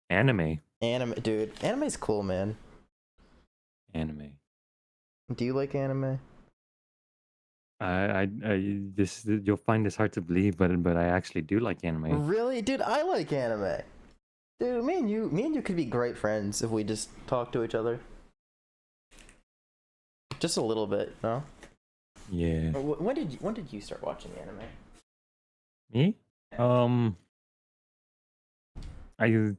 Anime. Anime, dude. Anime's cool, man. Anime. Do you like anime? This you'll find this hard to believe, but I actually do like anime. Really, dude? I like anime. Dude, me and you could be great friends if we just talk to each other. Just a little bit, no? Yeah. When did you start watching anime? Me? Um, I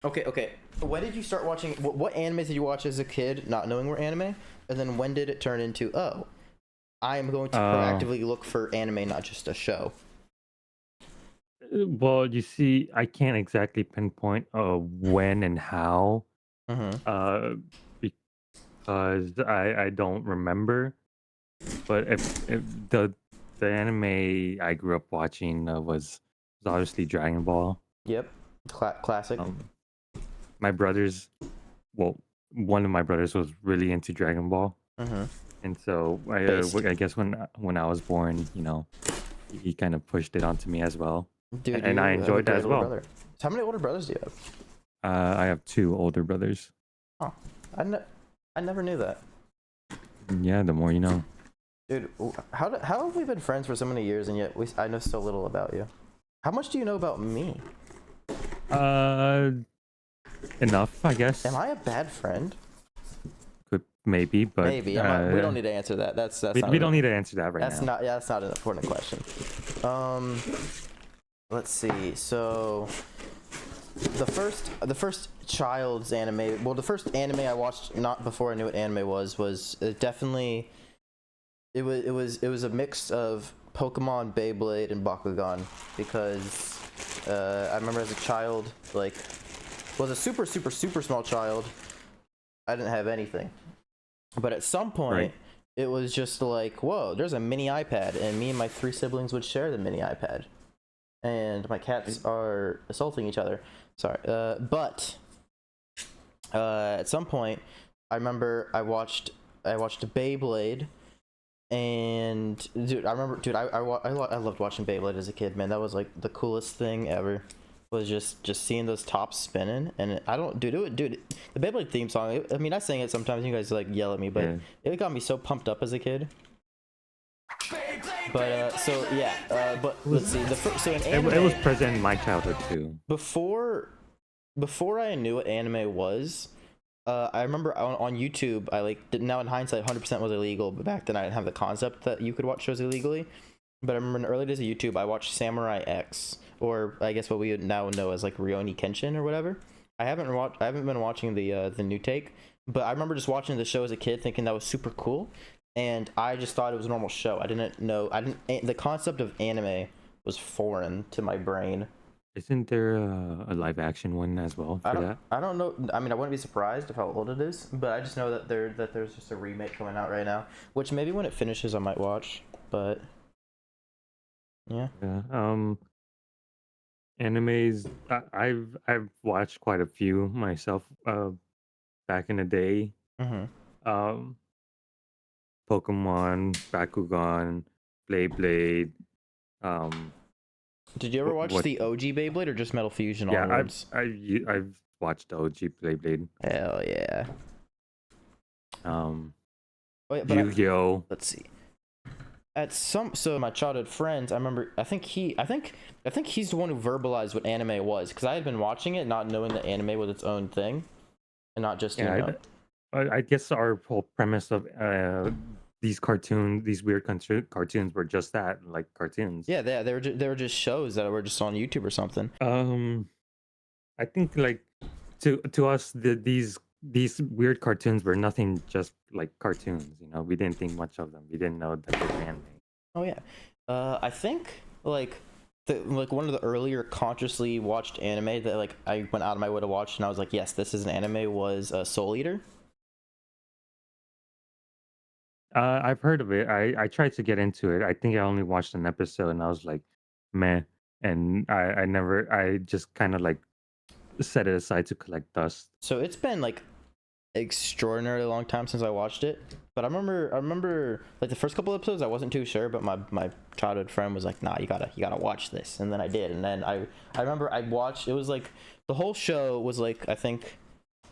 Okay. When did you start watching? What animes did you watch as a kid, not knowing were anime? And then when did it turn into, oh, I am going to uh proactively look for anime, not just a show? well, you see, I can't exactly pinpoint when and how Mm-hmm. uh because I don't remember. But if the anime I grew up watching was obviously Dragon Ball. Yep. Classic. Um, my brothers, well, one of my brothers was really into Dragon Ball, Mm-hmm. and so Based. I guess when I was born, he kind of pushed it onto me as well, Dude, and I you have a enjoyed that great as older well. brother. So how many older brothers do you have? I have two older brothers. Oh, I never knew that. Yeah, the more you know. Dude, how have we been friends for so many years and yet I know so little about you? How much do you know about me? Uh, enough, I Am guess. I a bad friend? Could maybe, but Maybe. We don't need to answer that. That's not we don't an, need to answer that right that's now. not yeah, that's not an important question. Um, let's see. So the first child's anime, well, the first anime I watched not before I knew what anime was definitely it was a mix of Pokemon, Beyblade, and Bakugan because I remember as a child, like, was a super small child. I didn't have anything, but at some Right. point, it was just like, whoa, there's a mini iPad, and me and my three siblings would share the mini iPad, and my cats are assaulting each other. Sorry, but at some point, I remember I watched Beyblade. And dude, I remember, dude, I loved watching Beyblade as a kid, man. That was like the coolest thing ever. Was just seeing those tops spinning, and I don't, dude, the Beyblade theme song. I mean, I sing it sometimes. You guys like yell at me, but Yeah. it got me so pumped up as a kid. But so yeah, but It let's was see. The first, so in it was anime, present in my childhood too. before before I knew what anime was, I remember on YouTube, I like now in hindsight, 100% was illegal, but back then I didn't have the concept that you could watch shows illegally. But I remember in the early days of YouTube, I watched Samurai X, or I guess what we would now know as like Rurouni Kenshin or whatever. I haven't been watching the new take, but I remember just watching the show as a kid, thinking that was super cool, and I just thought it was a normal show. The concept of anime was foreign to my brain. Isn't there a live action one as well I for don't that? I don't know. I mean, I wouldn't be surprised of how old it is, but I just know that there's just a remake coming out right now, which maybe when it finishes I might watch. But yeah. Yeah. Animes. I've watched quite a few myself. Back in the day. Mhm. Um, Pokemon, Bakugan, Blade. Um, Did you ever watch what? the OG Beyblade or just Metal Fusion Yeah, onwards? I've watched the OG Blade. Hell yeah. Um, Oh yeah, but Yu-Gi-Oh. let's see. At some so my childhood friends, I remember. I think he's the one who verbalized what anime was because I had been watching it, not knowing that anime was its own thing, and not just Yeah, I guess our whole premise of these weird cartoons were just that, like cartoons. Yeah, they were just shows that were just on YouTube or something. Um, I think like to us these weird cartoons were nothing just like cartoons. We didn't think much of them. We didn't know that they were anime. Oh yeah. I think like one of the earlier consciously watched anime that like I went out of my way to watch and I was like, yes, this is an anime was Soul Eater. I've heard of it. I tried to get into it. I think I only watched an episode and I was like, meh. And I just kind of like set it aside to collect dust. So it's been like extraordinarily long time since I watched it. But I remember like the first couple episodes I wasn't too sure, but my childhood friend was like, "Nah, you gotta watch this," and then I did, and then I remember I watched. It was like the whole show was like I think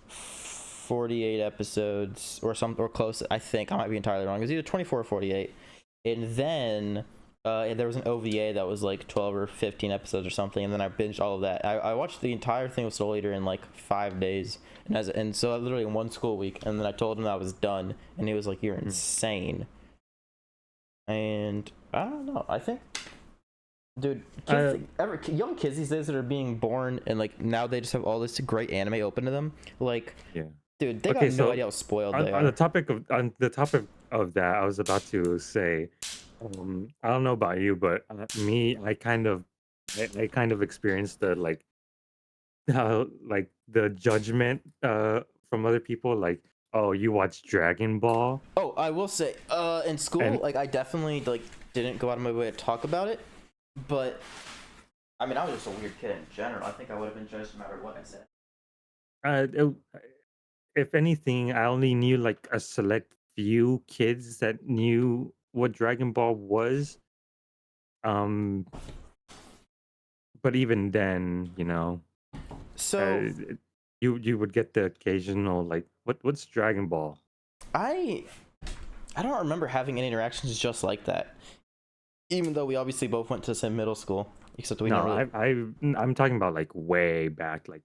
48 episodes or some or close. I think I might be entirely wrong. It was either 24 or 48, and then there was an OVA that was like 12 or 15 episodes or something, and then I binged all of that. I watched the entire thing with Soul Eater in like 5 days, and so literally in one school week, and then I told him that I was done, and he was like, "You're insane." And I don't know. I think, dude, young kids these days that are being born and like now they just have all this great anime open to them. Like, Yeah. dude, they Okay, got no so idea how spoiled on, they on the are. topic of that, I was about to say, I don't know about you, but me, I kind of experienced the like like the judgment from other people, like, oh, you watch Dragon Ball, Oh, I will say, in school, and like I definitely like didn't go out of my way to talk about it, but I mean, I was just a weird kid in general. I think I would have been judged no matter what I said. uh, it- if anything, I only knew like a select few kids that knew what Dragon Ball was. Um, but even then, So uh, you would get the occasional like, what's Dragon Ball? I I don't remember having any interactions just like that. Even though we obviously both went to the same middle school, except we No, didn't really. I'm talking about like way back, like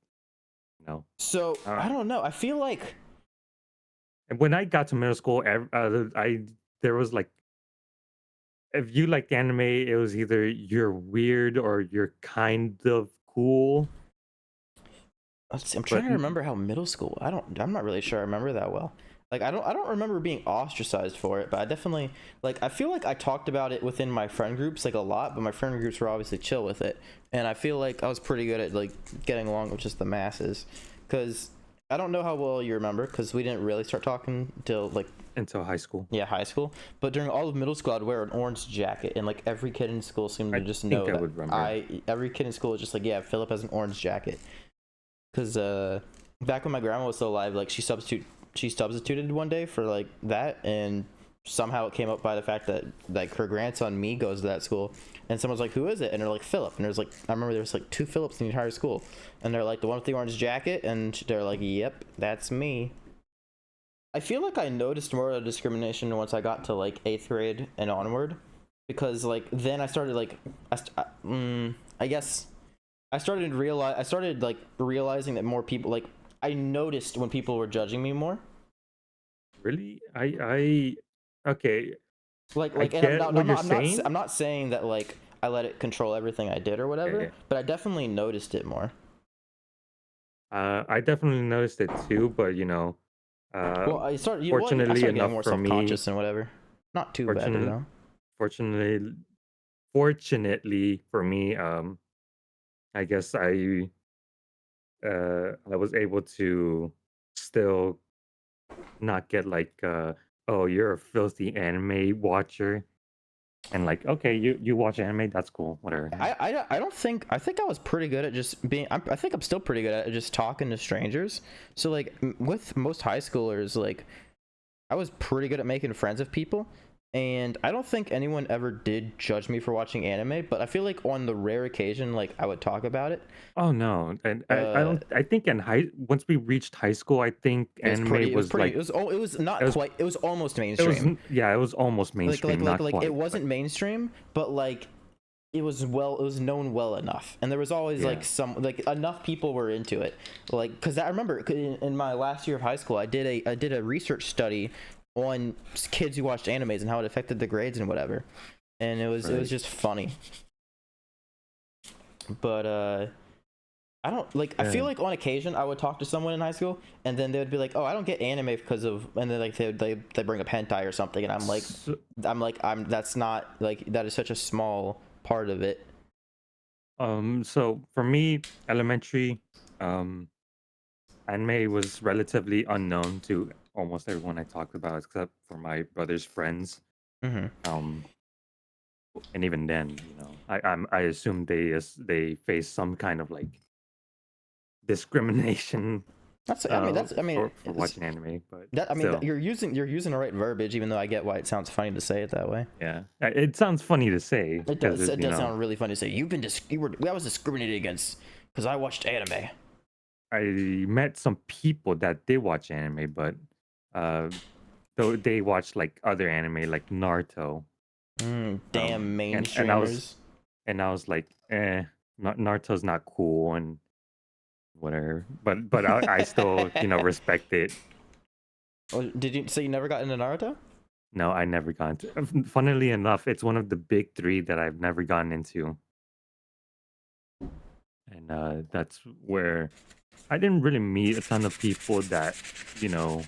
you know. So Uh, I don't know. I feel like and when I got to middle school, I there was like, if you liked anime, it was either you're weird or you're kind of cool. let's see, I'm trying But to remember how middle school. I'm not really sure I remember that well. Like I don't remember being ostracized for it, but I definitely like I feel like I talked about it within my friend groups like a lot, but my friend groups were obviously chill with it. And I feel like I was pretty good at like getting along with just the masses cuz I don't know how well you remember cuz we didn't really start talking till like until high school, yeah, high school. But during all of middle school, I'd wear an orange jacket, and like every kid in school seemed to I just think know I that would remember. every kid in school was just like, yeah, Philip has an orange jacket. Cause back when my grandma was still alive, like she substituted one day for like that, and somehow it came up by the fact that like her grandson me goes to that school, and someone's like, who is it? And they're like Philip, and there's like I remember there was like two Philips in the entire school, and they're like the one with the orange jacket, and they're like, yep, that's me. I feel like I noticed more of the discrimination once I got to like 8th grade and onward, because like then I started like I guess I started like realizing that more people like I noticed when people were judging me more. Really, okay, I And I'm get not what you're saying. I'm not saying that like I let it control everything I did or whatever, Yeah, but I definitely noticed it more. I definitely noticed it too, but uh, Well, I fortunately started getting enough more for me, self-conscious and whatever. Not too bad fortunate, though. fortunately, fortunately for me, I guess I was able to still not get like, oh, you're a filthy anime watcher, and like, okay, you watch anime, that's cool, whatever. I don't think I think I was pretty good at just being I think I'm still pretty good at just talking to strangers. So like with most high schoolers, like I was pretty good at making friends with people, and I don't think anyone ever did judge me for watching anime, but I feel like on the rare occasion like I would talk about it. Oh no, and I uh don't. I think in high once we reached high school, I think anime was like, it was it not was quite, it was almost it was mainstream. yeah, it was almost mainstream, not It quite, but wasn't mainstream, but like it was known well enough, and there was always yeah. like some like enough people were into it, like because I remember in my last year of high school I did a research study on kids who watched animes and how it affected the grades and whatever, and it was Right. just funny. But I don't like I Yeah. feel like on occasion I would talk to someone in high school, and then they would be like, oh, I don't get anime because of, and then like they bring up hentai or something, and So, I'm that's not like that is such a small part of it. so for me, elementary, um, anime was relatively unknown to almost everyone I talked about, except for my brother's friends. Mm-hmm. Um, and even then, I assume they face some kind of like discrimination That's I mean that's I mean for watching anime, but that I mean still, you're using the right verbiage, even though I get why it sounds funny to say it that way. yeah, it sounds funny to say It because does. it, It does sound really funny to say. I was discriminated against because I watched anime. I met some people that did watch anime, but uh, though they watch like other anime like Naruto, Damn and mainstreamers. I was like, Naruto's not cool and whatever, but I still respect it. Oh, did you say you never got into Naruto? No, I never got into. Funnily enough, it's one of the big three that I've never gotten into, and that's where I didn't really meet a ton of people that you know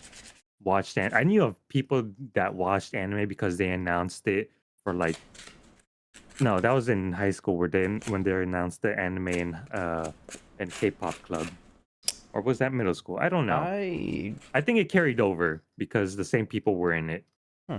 watched. I knew of people that watched anime because they announced it for like. No, that was in high school where when they announced the anime and K-pop club, or was that middle school? I don't know. I I think it carried over because the same people were in it. huh.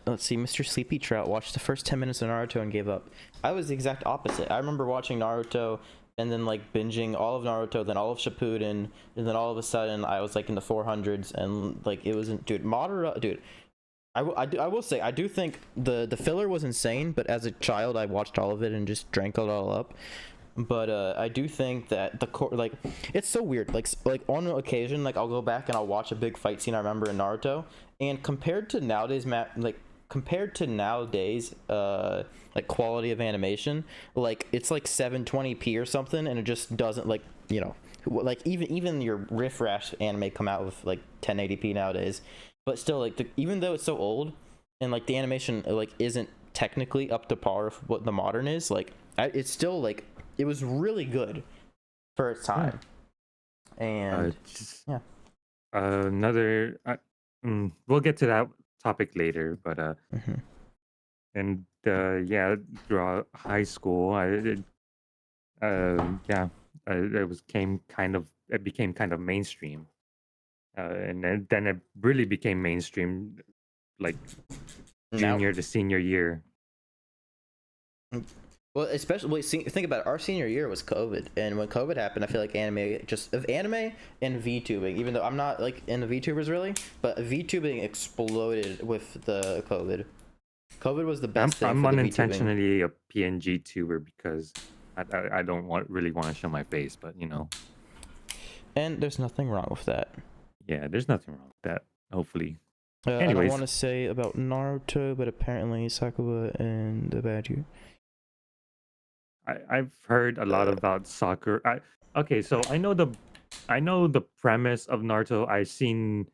Let's see. Mr. Sleepy Trout watched the first 10 minutes of Naruto and gave up. I was the exact opposite. I remember watching Naruto and then like binging all of Naruto, then all of Shippuden, and then all of a sudden I was like in the 400s and like it wasn't, dude. Madara, dude. I will say I do think the filler was insane, but as a child I watched all of it and just drank it all up. But I do think that the core, like, it's so weird. Like on occasion, like I'll go back and I'll watch a big fight scene I remember in Naruto, and compared to nowadays, like quality of animation, like it's like 720p or something, and it just doesn't like like even your riff-raff anime come out with like 1080p nowadays, but still like even though it's so old and like the animation like isn't technically up to par with what the modern is, like it's still like it was really good for its Yeah. time. And Just yeah. another. We'll get to that topic later, but Mhm. and yeah, throughout high school, yeah, it became kind of mainstream, and then it really became mainstream, like Now, junior to senior year. well, especially think about it. Our senior year was COVID, and when COVID happened, I feel like anime and VTubing. Even though I'm not like in the VTubers really, but VTubing exploded with the COVID. COVID was the best thing I'm for the VTubing. unintentionally a PNG tuber because I don't really want to show my face, but And there's nothing wrong with that. yeah, there's nothing wrong with that. Hopefully, I don't want anyways, to say about Naruto, but apparently Sakuba and the Badger. I've heard a lot about soccer. Okay, so I know the premise of Naruto. I've seen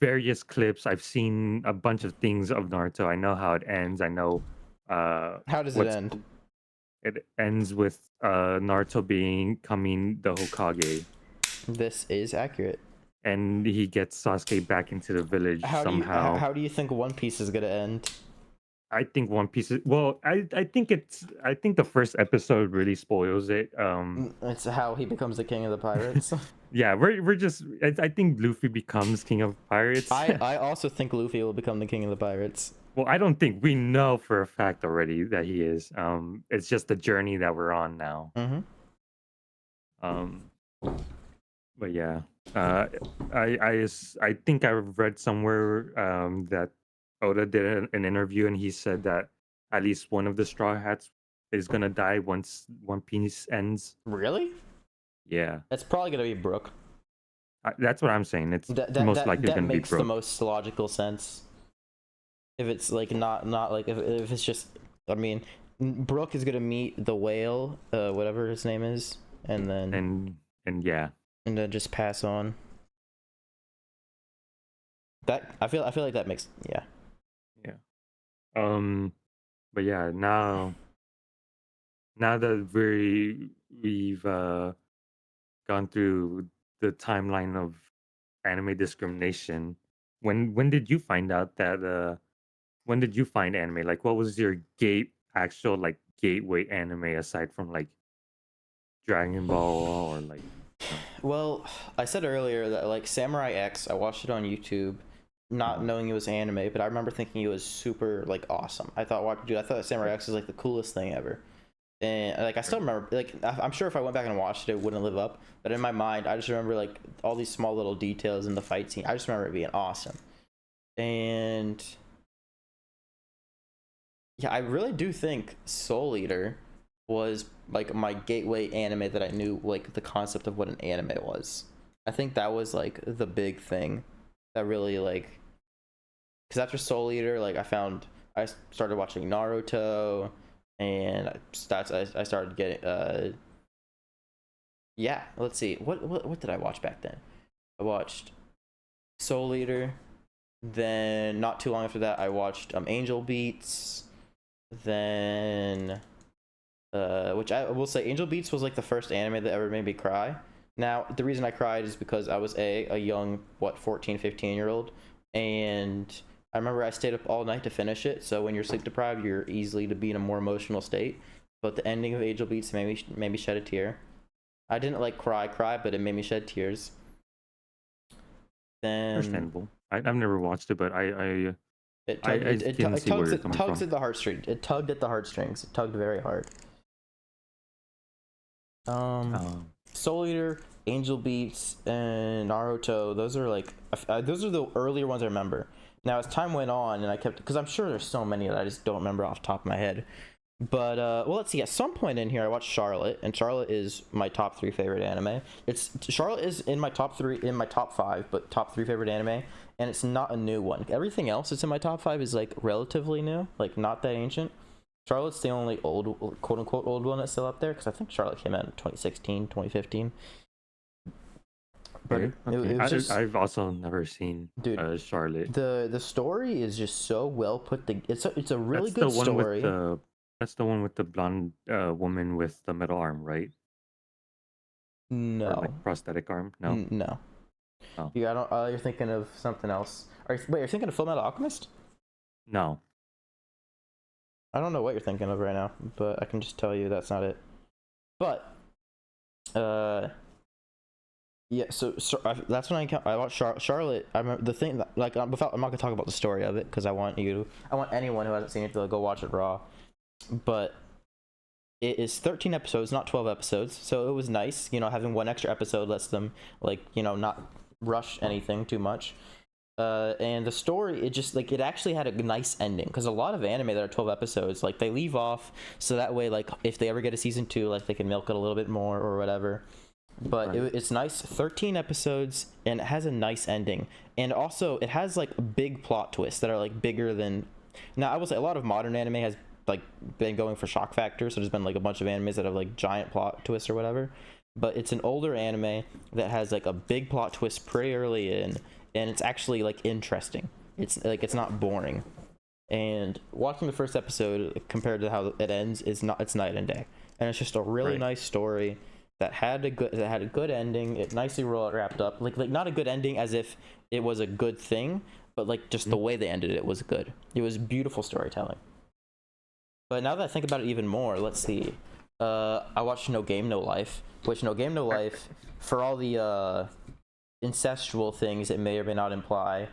various clips. I've seen a bunch of things of Naruto. I know how it ends. I know How does it what's end? it ends with Naruto becoming the Hokage, This is accurate. and he gets Sasuke back into the village somehow. How do you think One Piece is gonna end? I think One Piece is well. I think I think the first episode really spoils it. It's how he becomes the king of the pirates. Yeah, we're just. I think Luffy becomes king of pirates. I also think Luffy will become the king of the pirates. Well, I don't think we know for a fact already that he is. It's just the journey that we're on now. Mm-hmm. Um, but yeah, I think I read somewhere that Oda did an interview and he said that at least one of the Straw Hats is gonna die once One Piece ends. Really? Yeah, That's probably gonna be Brook. that's what I'm saying. It's That most likely that gonna be makes the Brook. most logical sense. If it's like not like if it's just, I mean, Brook is gonna meet the whale, whatever his name is, and then And yeah, and then just pass on. That I feel like that makes yeah. yeah. But yeah, now that we've gone through the timeline of anime discrimination, when did you find out that when did you find anime? Like what was your actual like gateway anime aside from like Dragon Ball or like Well, I said earlier that like Samurai X, I watched it on YouTube, not knowing it was anime, but I remember thinking it was super like awesome. I thought Samurai X is like the coolest thing ever. and like I still remember, like I'm sure if I went back and watched it, it wouldn't live up. But in my mind, I just remember like all these small little details in the fight scene. I just remember it being awesome. And yeah, I really do think Soul Eater was like my gateway anime that I knew like the concept of what an anime was. I think that was like the big thing that really like, because after Soul Eater, like I started watching Naruto, and I started getting yeah. Let's see, what did I watch back then? I watched Soul Eater. Then not too long after that, I watched Angel Beats. Then which I will say, Angel Beats was like the first anime that ever made me cry. Now the reason I cried is because I was a young 14-15 year old, and I remember I stayed up all night to finish it. So when you're sleep deprived, you're easily to be in a more emotional state. But the ending of Angel Beats made me shed a tear. I didn't like cry, but it made me shed tears. Then Understandable. I've never watched it, but I it can see where you're coming tugs from. at the heartstrings. It tugged at the heartstrings. It tugged very hard. Um, Soul Eater, Angel Beats, and Naruto. Those are like those are the earlier ones I remember. Now as time went on, and I kept, because I'm sure there's so many that I just don't remember off the top of my head. But well, let's see. At some point in here, I watched Charlotte, and Charlotte is my top 3 favorite anime. Charlotte is in my top 5, but top 3 favorite anime, and it's not a new one. Everything else that's in my top 5 is like relatively new, like not that ancient. Charlotte's the only old, quote unquote, old one that's still up there, because I think Charlotte came out in 2016, 2015. But okay, it was just, I've also never seen dude, Charlotte. the story is just so well put. It's a really That's the good one with story. that's the one with the blonde woman with the metal arm, right? Or like No, prosthetic arm? No. no. Oh, I don't. You're thinking of something else. Wait, you're thinking of Full Metal Alchemist? no. I don't know what you're thinking of right now, but I can just tell you that's not it. But, yeah. That's when I watched Charlotte. I remember the thing that, like, without, I'm not gonna talk about the story of it because I want anyone who hasn't seen it to go watch it raw. But it is 13 episodes, not 12 episodes, so it was nice. Having one extra episode lets them, like, not rush anything too much. And the story, it actually had a nice ending, because a lot of anime that are 12 episodes, like, they leave off so that way, like, if they ever get a season 2, like, they can milk it a little bit more or whatever. But Right. it's nice, 13 episodes, and it has a nice ending, and also it has like big plot twists that are like bigger than. Now I will say a lot of modern anime has like been going for shock factor, so there's been like a bunch of animes that have like giant plot twists or whatever. But it's an older anime that has like a big plot twist pretty early in, and it's actually like interesting. It's not boring. And watching the first episode compared to how it ends it's night and day. And it's just a really Right. nice story that had a good ending. It nicely wrapped up. Like not a good ending as if it was a good thing, but like just the way they ended it was good. It was beautiful storytelling. But now that I think about it even more, let's see. I watched No Game No Life, which No Game No Life, for all the incestual things it may or may not imply,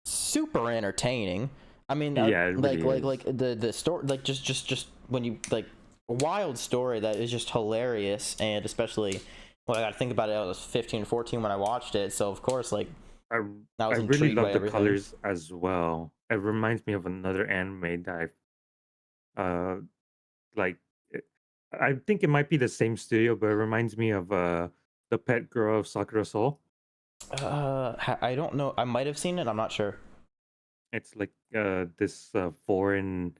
super entertaining. I mean, Yeah, it really is. like the story, like just when you like a wild story that is just hilarious, and especially when I got to think about it, I was 15, 14 when I watched it, so of course, like, I I I was really intrigued by love the everything. colors as well. It reminds me of another anime that uh like it, I think it might be the same studio, but it reminds me of the Pet Girl of Sakura Soul. I don't know. I might have seen it. I'm not sure. It's like this foreign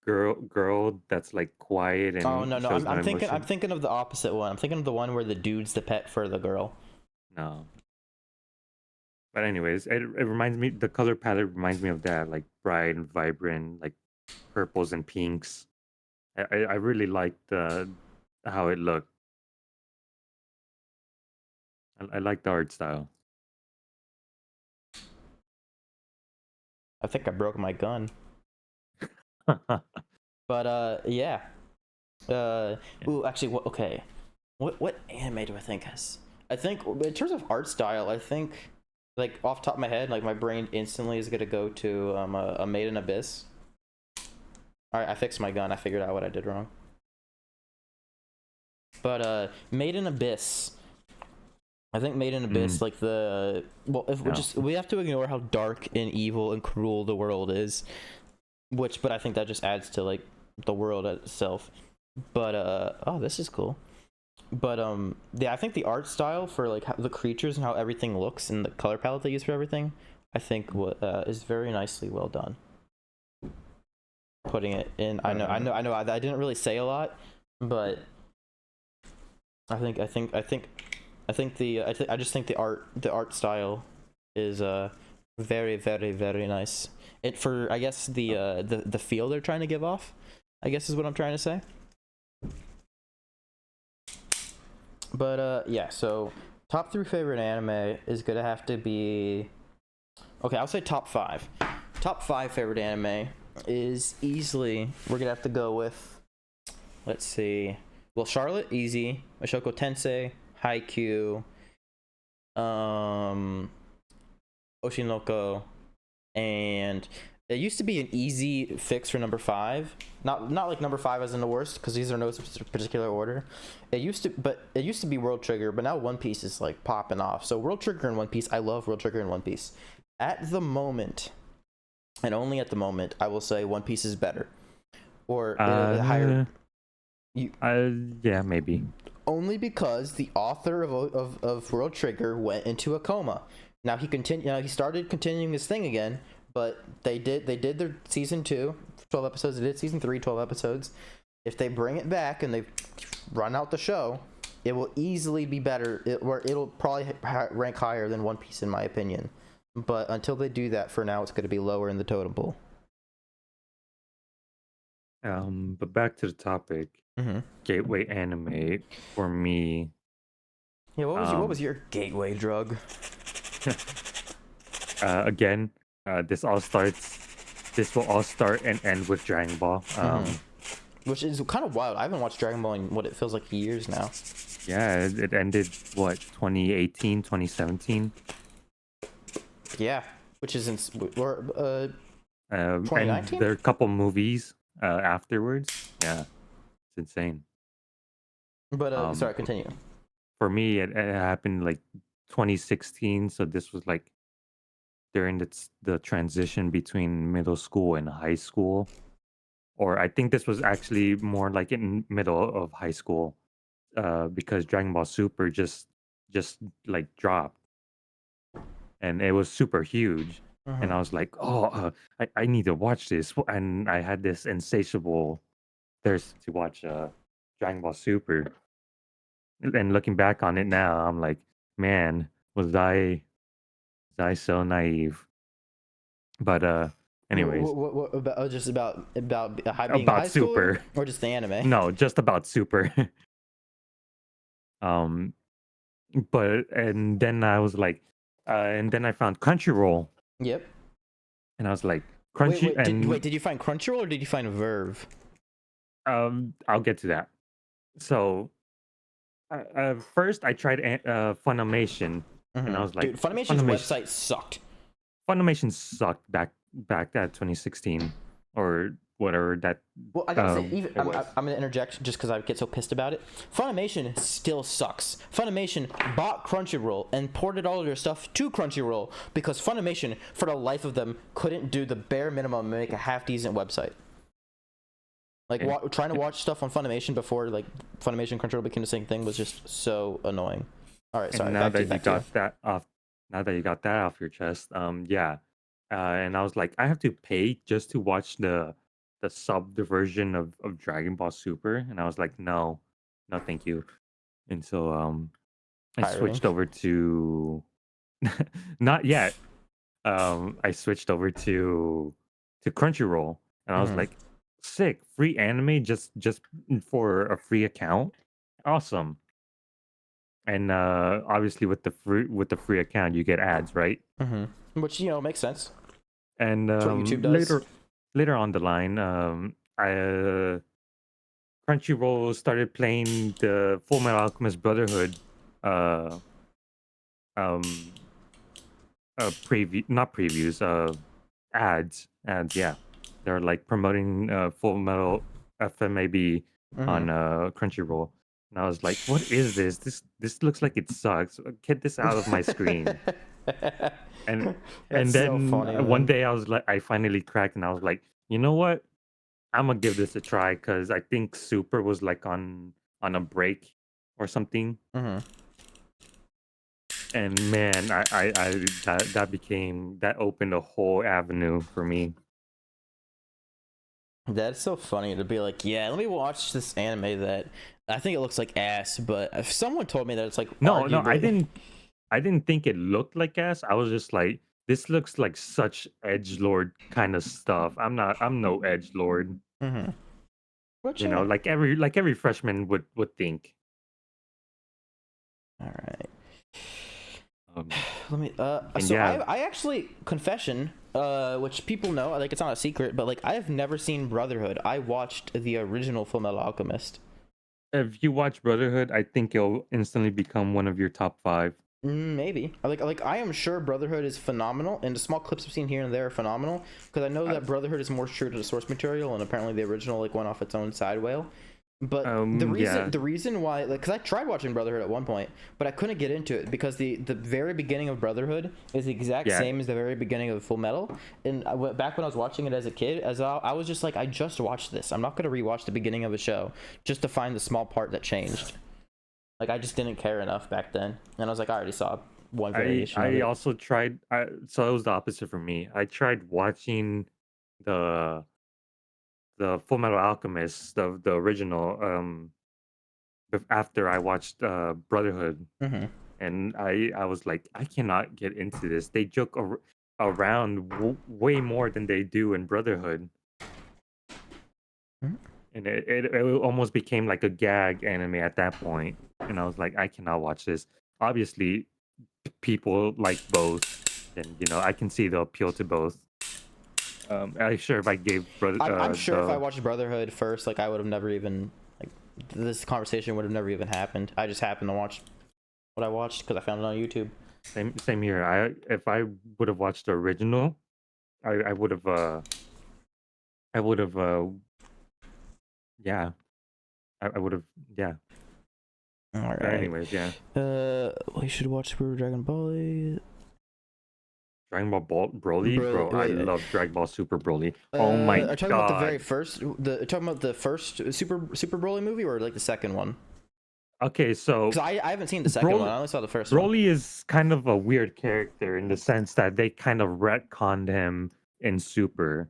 girl that's like quiet Oh and no, no. shows no I'm emotion. thinking of the opposite one. I'm thinking of the one where the dude's the pet for the girl. No. But anyways, it reminds me, the color palette reminds me of that, like bright and vibrant, like purples and pinks. I really liked how it looked. I like the art style. I think I broke my gun. But yeah. Ooh, actually, okay. What anime do I think has? I think in terms of art style, I think, like, off the top of my head, like, my brain instantly is gonna go to a Made in Abyss. All right, I fixed my gun. I figured out what I did wrong. But Made in Abyss. I think Made in Abyss, Mm, like if no. we have to ignore how dark and evil and cruel the world is, but I think that just adds to like the world itself. But oh, this is cool. But yeah, I think the art style for like how the creatures and how everything looks and the color palette they use for everything, I think what is very nicely well done. Putting it in, I didn't really say a lot, but I just think the art style is very very very nice. It for I guess the feel they're trying to give off, I guess is what I'm trying to say. But yeah, so top 3 favorite anime is gonna have to be, okay, I'll say top 5. Top 5 favorite anime is easily, we're gonna have to go with, let's see, well, Charlotte, easy. Mashoko Tensei, Haikyuu, Oshinoko, and it used to be an easy fix for number 5. Not like number 5 as in the worst, because these are no particular order. It used to be World Trigger, but now One Piece is like popping off. So World Trigger and One Piece, I love World Trigger and One Piece. At the moment, and only at the moment, I will say One Piece is better, or higher. You, Yeah, maybe. only because the author of World Trigger went into a coma. Now he started continuing his thing again, but they did their season 2, 12 episodes. They did season 3, 12 episodes. If they bring it back and they run out the show, it will easily be better. It'll probably rank higher than One Piece in my opinion. But until they do that, for now, it's going to be lower in the totem pole. But back to the topic. Mm-hmm. Gateway anime for me. Yeah, what was your gateway drug? Again, this will all start and end with Dragon Ball. Which is kind of wild. I haven't watched Dragon Ball in what it feels like years now. Yeah, it ended what, 2018, 2017. Yeah, which is in And 2019. there are a couple movies afterwards. Yeah, it's insane. But sorry, continue. For me, it happened like 2016, so this was like during the transition between middle school and high school, or I think this was actually more like in middle of high school, because Dragon Ball Super just like dropped, and it was super huge, and I was like, oh, I need to watch this, and I had this insatiable thirst to watch Dragon Ball Super, and looking back on it now, I'm like, man, was I so naive? But anyways, What about just about being a about high schooler Super. or just the anime? No, just about Super. um, but and then I was like, and then I found Crunchyroll, Yep. and I was like, Did you find Crunchyroll or did you find Verve? I'll get to that. So, first I tried Funimation, and I was like, Dude, Funimation's website sucked. Funimation sucked back at 2016 or whatever that. Well, I gotta say, it was. I'm gonna interject just because I get so pissed about it. Funimation still sucks. Funimation bought Crunchyroll and ported all of their stuff to Crunchyroll because Funimation, for the life of them, couldn't do the bare minimum and make a half decent website. Like trying to watch stuff on Funimation before like Funimation and Crunchyroll became the same thing was just so annoying. All right, sorry. And now that you got that off, your chest, yeah, and I was like, I have to pay just to watch the subbed version of Dragon Ball Super, and I was like, no, no, thank you. And so I switched over to not yet. I switched over to Crunchyroll, and I was like, sick, free anime just for a free account, awesome. And obviously with the free account you get ads, right? Which makes sense. And That's what YouTube does. later on the line, I Crunchyroll started playing the Full Metal Alchemist Brotherhood um not previews, ads, yeah, they're like promoting Full Metal FMAB on Mm-hmm. Crunchyroll, and I was like, "What is this? This looks like it sucks. Get this out of my screen." And That's so then funny, one man. day I was like, I finally cracked, and I was like, you know what? I'm gonna give this a try because I think Super was like on a break or something. Mm-hmm. And man, that opened a whole avenue for me. That's so funny to be like, yeah, let me watch this anime that I think it looks like ass, but if someone told me that it's like No, no, arguably, I didn't think it looked like ass. I was just like, this looks like such edge lord kind of stuff. I'm no edge lord. mm-hmm. Which You know, like every freshman would think. all right. Um, Let me and so yeah, I actually confession which people know, like it's not a secret, but like I have never seen Brotherhood. I watched the original Full Metal Alchemist. if you watch Brotherhood, I think it'll instantly become one of your top five. Maybe like I am sure Brotherhood is phenomenal, and the small clips I've seen here and there are phenomenal because I know I, that Brotherhood is more true to the source material, and apparently the original like went off its own side whale. But yeah, the reason why, like, because I tried watching Brotherhood at one point, but I couldn't get into it because the very beginning of Brotherhood is the exact yeah. same as the very beginning of Full Metal. And back when I was watching it as a kid, I was just like, I just watched this. I'm not gonna rewatch the beginning of a show just to find the small part that changed. Like I just didn't care enough back then, and I was like, I already saw one variation of I it. also tried. So it was the opposite for me. I tried watching the Full Metal Alchemist, the original, after I watched Brotherhood, Mm-hmm. and I was like, I cannot get into this. They joke around way more than they do in Brotherhood, and it almost became like a gag anime at that point. And I was like, I cannot watch this. Obviously, people like both, and you know I can see the appeal to both. I sure if I gave brother I'm sure if I the watched Brotherhood first, like I would have never even like this conversation would have never even happened. I just happened to watch what I watched because I found it on YouTube. same here. I if I would have watched the original, I would have I would have yeah I would have yeah. All But right. anyways, yeah. We should watch Super Dragon Ball. Broly, Bro, bro. I wait. love Dragon Ball Super Broly. Oh my Are you talking about the very god. first? Talking about the first Super Broly movie or like the second one? Okay, so Because I haven't seen the second one. Broly I only saw the first one. Broly is kind of a weird character in the sense that they kind of retconned him in Super.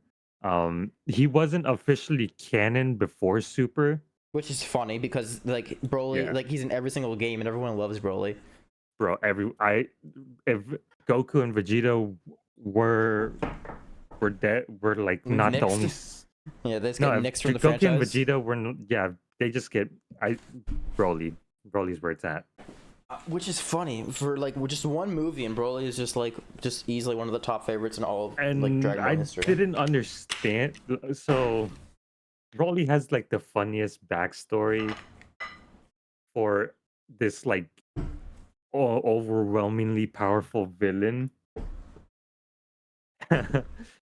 He wasn't officially canon before Super. Which is funny because like Broly, Yeah, like he's in every single game and everyone loves Broly. bro. If Goku and Vegeta were dead, were like We've not the only. nixed. Yeah, they just get No, if nixed from the Goku and franchise. Vegeta were, yeah, they just get I Broly. Broly's where it's at. Which is funny for like just one movie, and Broly is just like just easily one of the top favorites in all of like And Dragon Ball I history. didn't understand. So Broly has like the funniest backstory for this like overwhelmingly powerful villain.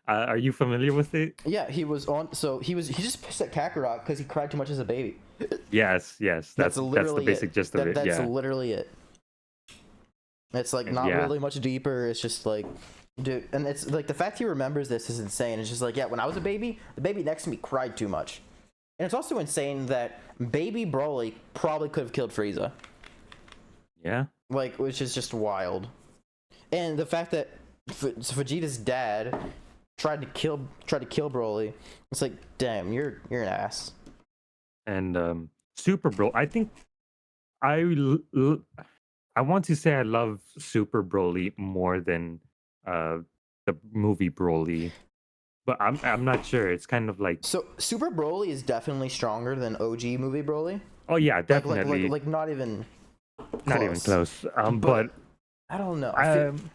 Are you familiar with it? Yeah, he was on. So he just pissed at Kakarot because he cried too much as a baby. Yes, yes. That's That's the literally it. basic gist of it. That's Yeah, literally it. It's like and not yeah, really much deeper. It's just like, dude, and it's like the fact he remembers this is insane. It's just like, yeah, when I was a baby, the baby next to me cried too much, and it's also insane that baby Broly probably could have killed Frieza, yeah. like, which is just wild. And the fact that Vegeta's dad tried to kill Broly, it's like, damn, you're an ass. And Super Bro. I think I l- l- I want to say I love Super Broly more than uh the movie Broly, but I'm not sure. It's kind of like, So Super Broly is definitely stronger than OG movie Broly. oh yeah, definitely Like not even not even close. close. But But I don't know. um,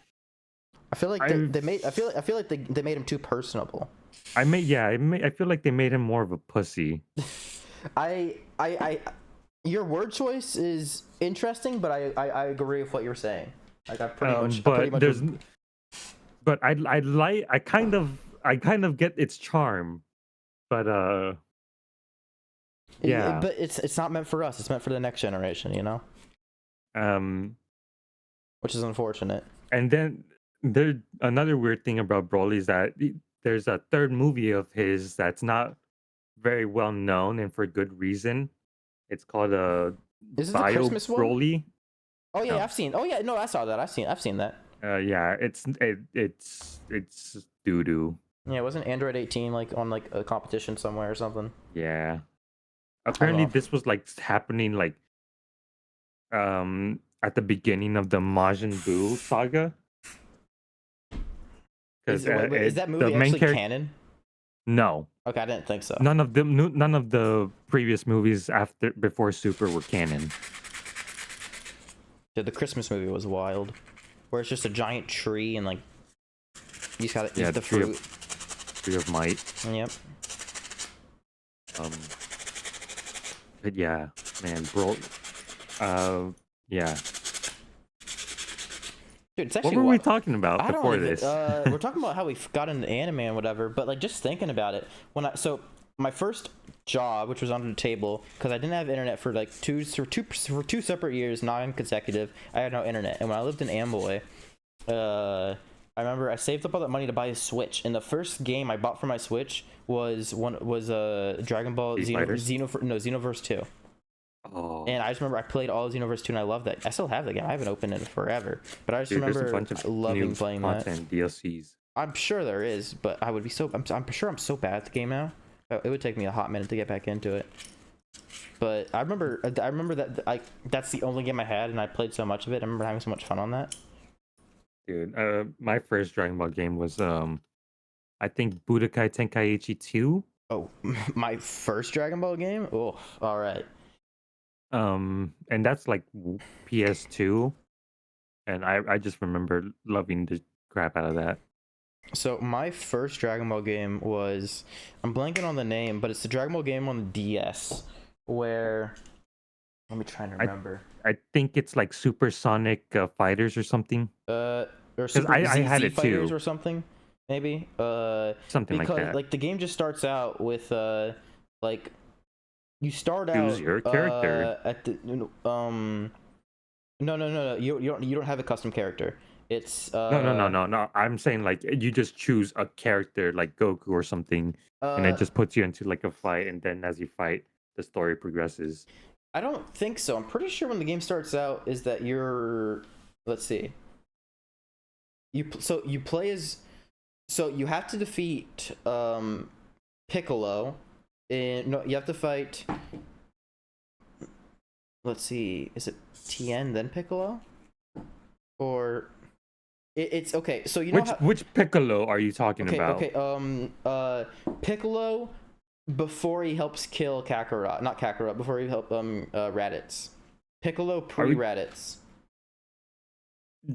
I feel like I've they made I feel like they made him too personable. I may yeah I feel like they made him more of a pussy. I your word choice is interesting, but I agree with what you're saying. Like I pretty But much there's but I like I kind of get its charm. But yeah. But it's not meant for us. It's meant for the next generation, you know, Um, which is unfortunate. and then there another weird thing about Broly is that there's a third movie of his that's not very well known and for good reason. It's called Is it the Bio Christmas one? Broly. Oh yeah, No. I've seen. Oh yeah, no, I saw that. I've seen that. Yeah, it's doo doo. Yeah, wasn't Android 18 like on like a competition somewhere or something? Yeah. I don't Apparently know. this was like happening like at the beginning of the Majin Buu saga because Wait, is that the movie main actually character. canon? No, Okay, I didn't think so. none of the previous movies after before Super were canon. Dude, the Christmas movie was wild, where it's just a giant tree and like you just gotta Yeah, eat the fruit. Tree of Might. Yep. Um, but yeah, man, bro. Yeah. Dude, it's What actually were we talking about I don't before even. this? We're talking about how we got into anime and whatever, but like just thinking about it, my first job, which was under the table, because I didn't have internet for like two separate years, non-consecutive. I had no internet, and when I lived in Amboy, I remember I saved up all that money to buy a Switch, and the first game I bought for my Switch was Dragon Ball Street Fighters? Xenoverse 2. Oh, And I just remember I played all of Xenoverse 2 and I love that. I still have the game. I haven't opened it in forever. But I just dude, there's a remember bunch of loving new playing that. content DLCs. I'm sure there is, but I would be I'm sure I'm so bad at the game now. It would take me a hot minute to get back into it. But I remember that that's the only game I had and I played so much of it. I remember having so much fun on that. Dude, my first Dragon Ball game was I think Budokai Tenkaichi 2. Oh, my first Dragon Ball game? Oh, all right. And that's like PS2, and I just remember loving the crap out of that. So my first Dragon Ball game was, I'm blanking on the name, but it's the Dragon Ball game on the DS where, let me try and remember. I think it's like Supersonic Fighters or something. Or 'Cause Super I had Z it Fighters too. or something, maybe. Something like Because that. like the game just starts out with like you start Choose out your character. at the no, you don't have a custom character. It's No. I'm saying like you just choose a character like Goku or something, and it uh just puts you into like a fight, and then as you fight, the story progresses. I don't think so. I'm pretty sure when the game starts out is that you're, let's see, you play as, so you have to defeat Piccolo, and no, you have to fight, let's see, is it Tien then Piccolo, or it's okay, so you know Which Piccolo are you talking about? Piccolo before he helps kill Kakarot, not Kakarot, before he help Raditz. Piccolo pre Raditz.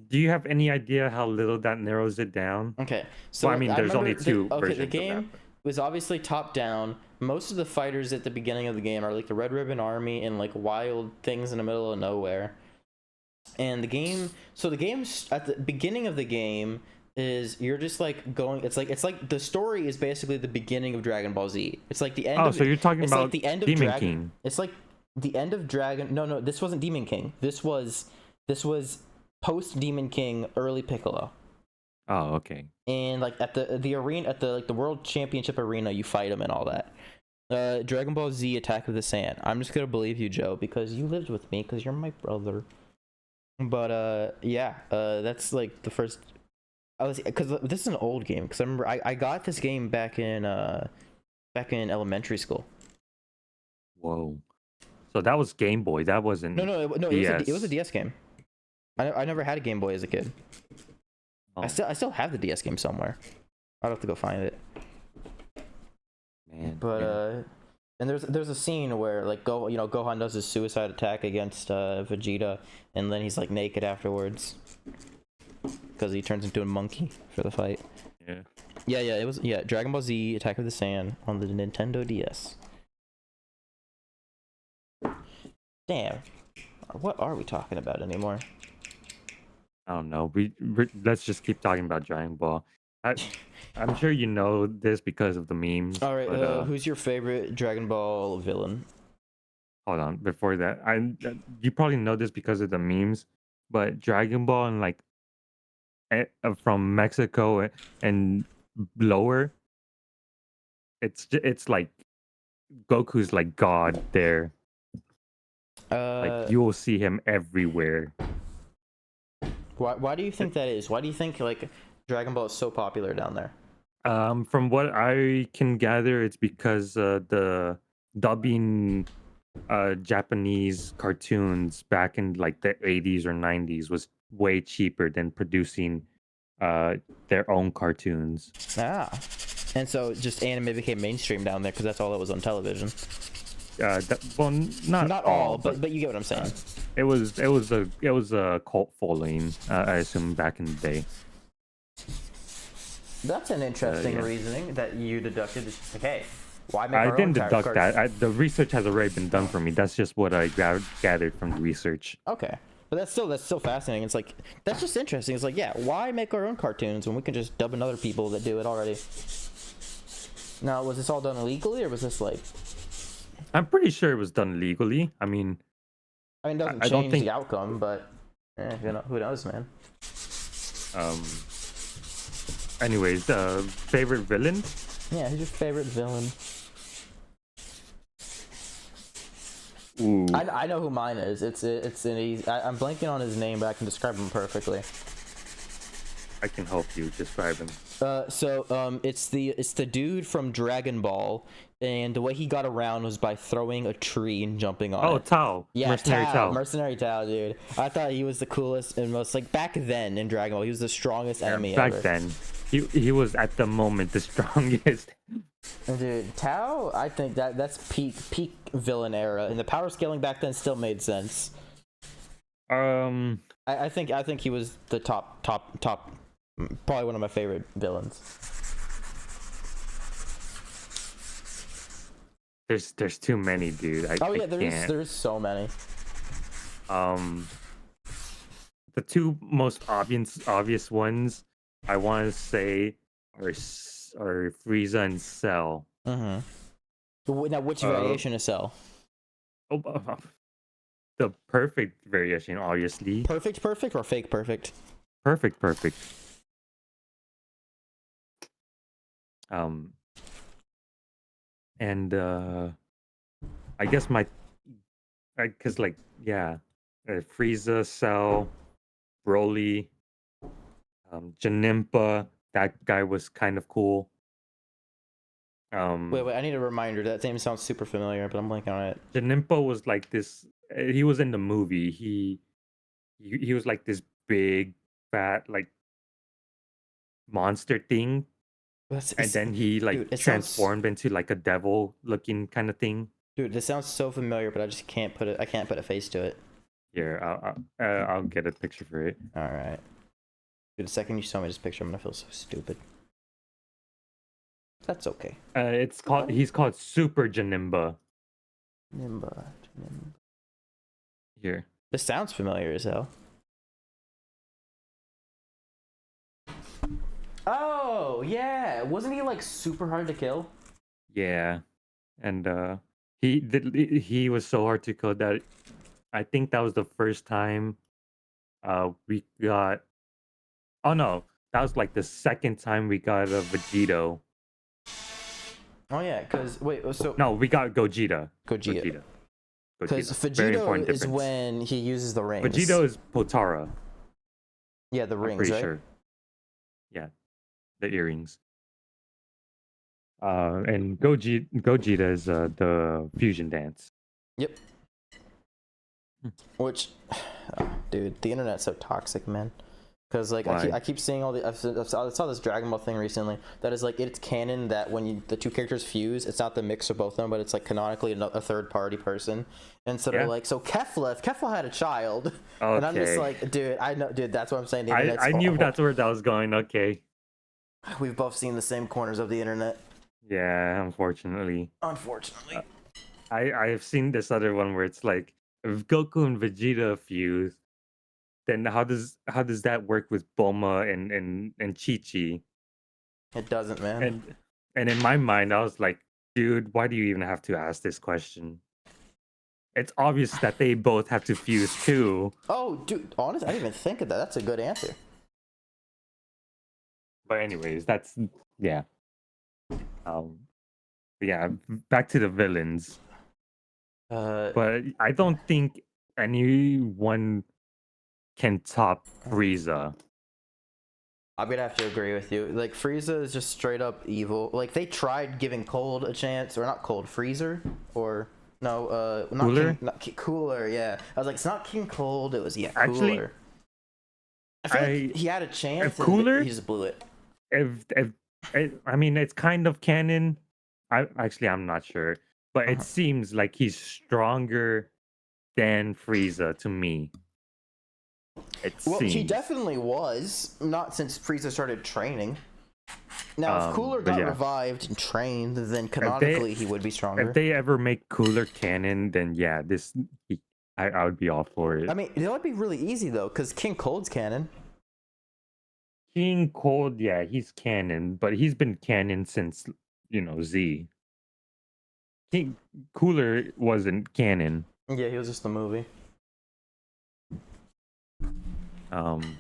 Do you have any idea how little that narrows it down? Okay, so Well, I mean, there's only two Okay, versions the of game that. was obviously top down. Most of the fighters at the beginning of the game are like the Red Ribbon Army and like wild things in the middle of nowhere. And the game, so the game's at the beginning of the game is you're just like going. It's like the story is basically the beginning of Dragon Ball Z. It's like the end. Oh, of, so you're talking it's about like the end of Demon Dragon. King. It's like the end of Dragon. No, this wasn't Demon King. This was post Demon King, early Piccolo. Oh, okay. And like at the arena, at the like the World Championship arena, you fight him and all that. Dragon Ball Z Attack of the Sand. I'm just gonna believe you, Joe, because you lived with me, because you're my brother. But yeah, that's like the first. Because this is an old game. Because I remember I got this game back in elementary school. Whoa. So that was Game Boy. That wasn't. No, DS. it was a DS game. I never had a Game Boy as a kid. Oh, I still have the DS game somewhere. I'd have to go find it. man. But yeah. and there's a scene where like Gohan does his suicide attack against Vegeta, and then he's like naked afterwards because he turns into a monkey for the fight. Yeah. It was Dragon Ball Z Attack of the Sand on the Nintendo DS. Damn, what are we talking about anymore? I don't know. Let's just keep talking about Dragon Ball. I'm sure you know this because of the memes, All right, but who's your favorite Dragon Ball villain? hold on. Before that, you probably know this because of the memes, but Dragon Ball and like from Mexico and lower, it's like Goku's like God there. Like Uh, you will see him everywhere. why do you think that is? Why do you think like Dragon Ball is so popular down there? From what I can gather, it's because the dubbing Japanese cartoons back in like the 80s or 90s was way cheaper than producing uh their own cartoons. Ah, and so just anime became mainstream down there because that's all that was on television. Well, not Not all, all, but but you get what I'm uh, saying. it was a cult following. I assume back in the day. That's an interesting Yeah. reasoning that you deducted. It's just like, hey, why make I our own didn't deduct cards? that. The research has already been done for me. That's just what I gathered from the research. Okay, but that's still fascinating. It's like that's just interesting. It's like, yeah, why make our own cartoons when we can just dub in other people that do it already? Now, was this all done illegally, or was this like? I'm pretty sure it was done legally. I mean, I mean, it doesn't I don't change the think. outcome, but who knows, man? Um. Anyways, favorite villain? Yeah, who's your favorite villain? Ooh, I know who mine is. It's an easy. I'm blanking on his name, but I can describe him perfectly. I can help you describe him. It's the dude from Dragon Ball, and the way he got around was by throwing a tree and jumping on Oh, it. Tao, Yeah, Mercenary Tao. Mercenary Tao, dude. I thought he was the coolest and most like back then in Dragon Ball. He was the strongest enemy Back ever. then, he was at the moment the strongest. And dude, Tao, I think that's peak villain era, and the power scaling back then still made sense. Um, I think he was the top, probably one of my favorite villains. there's too many, dude. Oh I yeah, can't. there's so many. Um, the two most obvious ones I want to say are Frieza and Cell. Mm-hmm. Now, which Uh, variation is Cell? oh, the perfect variation, obviously. Perfect, or fake perfect? Perfect. Um, and I guess cause like yeah, Frieza, Cell, Broly, Janempa. That guy was kind of cool. Wait, I need a reminder. That name sounds super familiar, but I'm blanking on it. Janempa was like this. He was in the movie. He was like this big, fat, like monster thing, and then he like Dude, it sounds, transformed into like a devil looking kind of thing. dude, this sounds so familiar, but I just can't put it. I can't put a face to it. Here, I'll get a picture for it. All right, dude. The second you show me this picture, I'm gonna feel so stupid. That's okay. He's called Super Janemba. Nimba. Here. This sounds familiar as hell. Oh yeah, wasn't he like super hard to kill? Yeah, and he was so hard to code that I think that was the first time we got. Oh no, that was like the second time we got a Vegito. Oh yeah, cause wait, so No, we got Gogeta. Gogeta. Because Very important Vegito is difference. when he uses the rings. Vegito is Potara. Yeah, the I'm rings, pretty right? sure. Yeah, the earrings. And Gogeta is the fusion dance. Yep. Hmm. Which, dude, the internet's so toxic, man. Because like Why? I keep seeing all the I saw this Dragon Ball thing recently that is like it's canon that when the two characters fuse, it's not the mix of both of them, but it's like canonically a third party person. And so they're Yeah. like, so Kefla had a child, and I'm just Okay. like, dude, I know, dude, that's what I'm saying. The I internet's knew horrible. that's where that was going. Okay. We've both seen the same corners of the internet, Yeah, unfortunately. unfortunately. I have seen this other one where it's like if Goku and Vegeta fuse, then how does that work with Bulma and Chi Chi? It doesn't, man. And in my mind, I was like, dude, why do you even have to ask this question? It's obvious that they both have to fuse too. Oh, dude, honestly, I didn't even think of that. That's a good answer. But anyways, that's yeah. Um, yeah. Back to the villains. Uh, But I don't think anyone can top Frieza. I'm gonna have to agree with you. Like Frieza is just straight up evil. Like they tried giving Cold a chance, or not Cold, Freezer, or no, not Cooler? King, not Cooler. Yeah, I was like, it's not King Cold. It was Actually, Cooler. I feel like he had a if chance and Cooler, he just blew it. if I mean, it's kind of canon. I'm not sure, but it Uh-huh. seems like he's stronger than Frieza to me. It Well, he seems. definitely was. Not since Frieza started training. Now, if Cooler But got yeah, revived and trained, then if they canonically he would be if stronger. they ever make Cooler canon, then yeah, he, I would be all for I it. mean, that would be really easy though, because King Cold's canon. King Cold, yeah, he's canon, but he's been canon since Z. King Cooler wasn't canon. Yeah, he was just the movie. Um,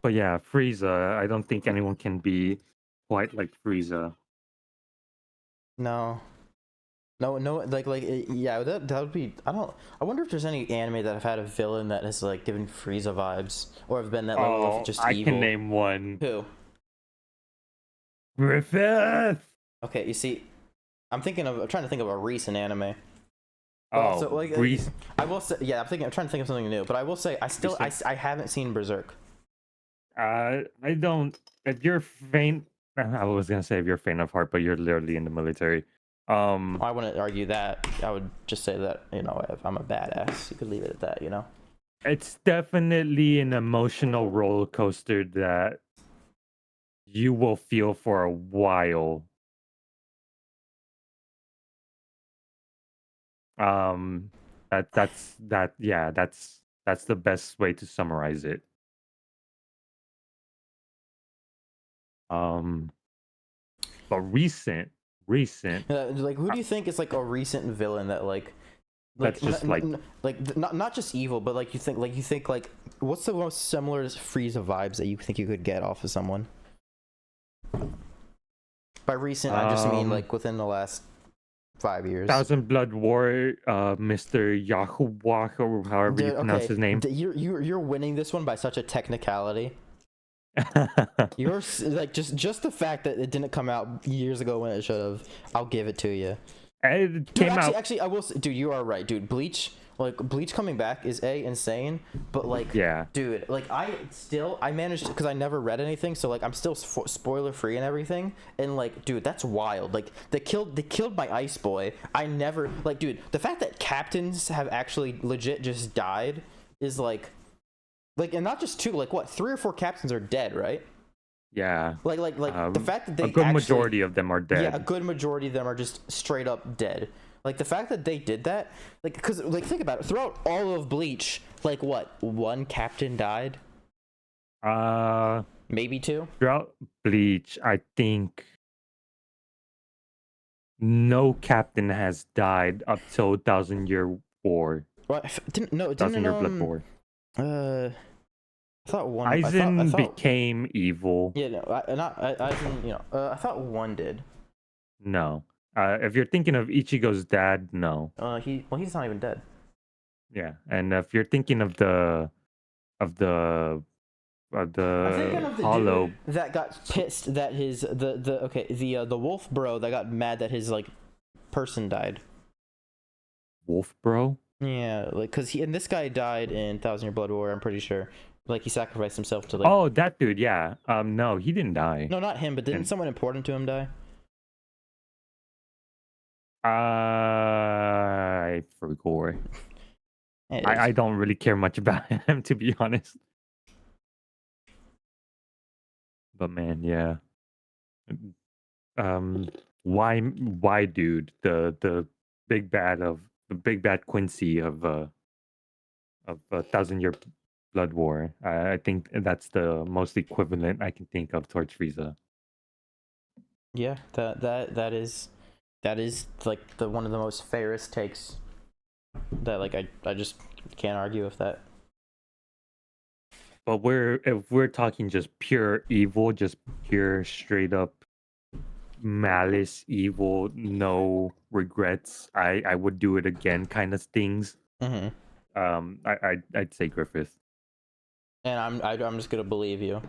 but yeah, Frieza. I don't think anyone can be quite like Frieza. No, no, yeah, that would be. I don't. I wonder if there's any anime that have had a villain that has like given Frieza vibes, or have been that level of Oh, just I can evil. name one. Who? Griffith. Okay, you see, I'm trying to think of a recent anime. But Oh, also, like, Reese. I will say, yeah, I'm trying to think of something new. But I will say, Recent. I haven't seen Berserk. I don't. If you're faint, I was gonna say if you're faint of heart, but you're literally in the military. I wouldn't argue that. I would just say that, if I'm a badass, you could leave it at that, It's definitely an emotional roller coaster that you will feel for a while. Um, that's the best way to summarize it. Um, but recent, Like, who uh, do you think is like a recent villain that that's just like not just evil, but like what's the most similar Frieza vibes that you think you could get off of someone? By recent, I just mean um like within the last 5 years. Thousand Blood War, Mr. Yahuwah, or however you Dude, pronounce okay, his name. you're winning this one by such a technicality. Like just the fact that it didn't come out years ago when it should have. I'll give it to you. It Dude, came out. actually, I will say, dude, you are right, dude. Bleach coming back is insane, but like, Yeah, dude, like I managed because I never read anything, so like I'm still spoiler free and everything, and like, dude, that's wild. Like they killed my ice boy. I never like, dude, the fact that captains have actually legit just died is and not just two, like what, 3 or 4 captains are dead, right? yeah. Like the fact that A they good actually, majority of them are yeah, a dead. good majority of them are just straight up dead. Like the fact that they did that, like, because like think about it. Throughout all of Bleach, like what, one captain died, Uh, maybe 2. throughout Bleach, I think no captain has died up till Thousand Year War. What? Didn't no? Thousand Didn't Year Blood War. uh. I thought one. I Aizen thought. became evil. Yeah, no. I thought one did. No. If you're thinking of Ichigo's dad, no. He's not even dead. Yeah, and if you're thinking of of the I'm thinking of the dude Hollow that got pissed that the wolf bro that got mad that his like person died. Wolf Bro. Yeah, like and this guy died in Thousand Year Blood War. I'm pretty sure. Like he sacrificed himself to like. Oh, that dude. Yeah. No, he didn't die. No, not him, but didn't And someone important to him die? I forgot. It is. I don't really care much about him, to be honest. But man, yeah. Um, why dude? The big bad Quincy of Thousand Year Blood War. I think that's the most equivalent I can think of towards Frieza. Yeah, that is like the one of the most fairest takes that like I just can't argue with that. But if we're talking just pure evil, just pure straight up malice, evil, no regrets. I would do it again kind of things. Mm-hmm. I'd say Griffith. And I'm just gonna believe you.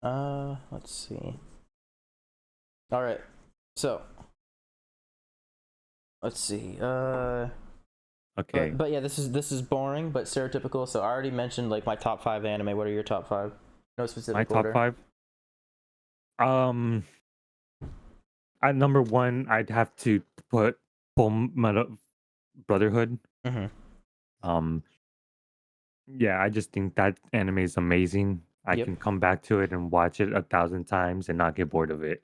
Let's see. All right, so let's see. Okay, But yeah, this is boring but stereotypical. So I already mentioned like my top 5 anime. What are your top 5? No my specific top order. five. Um, at number one, I'd have to put Full Metal Brotherhood. Mm-hmm. Um, yeah, I just think that anime is amazing. I Yep. can come back to it and watch it 1,000 times and not get bored of it.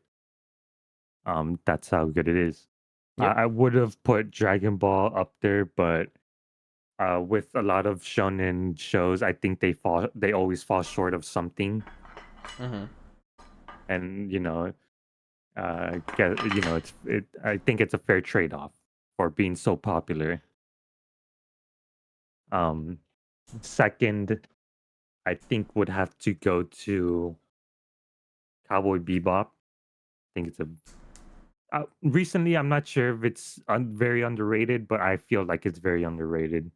That's how good it is. Yep. I would have put Dragon Ball up there, but with a lot of shonen shows, I think they always fall short of something, Mm-hmm. and I think it's a fair trade off for being so popular. Um, Second, I think would have to go to Cowboy Bebop. I think it's a recently. I'm not sure if it's very underrated, but I feel like it's very underrated.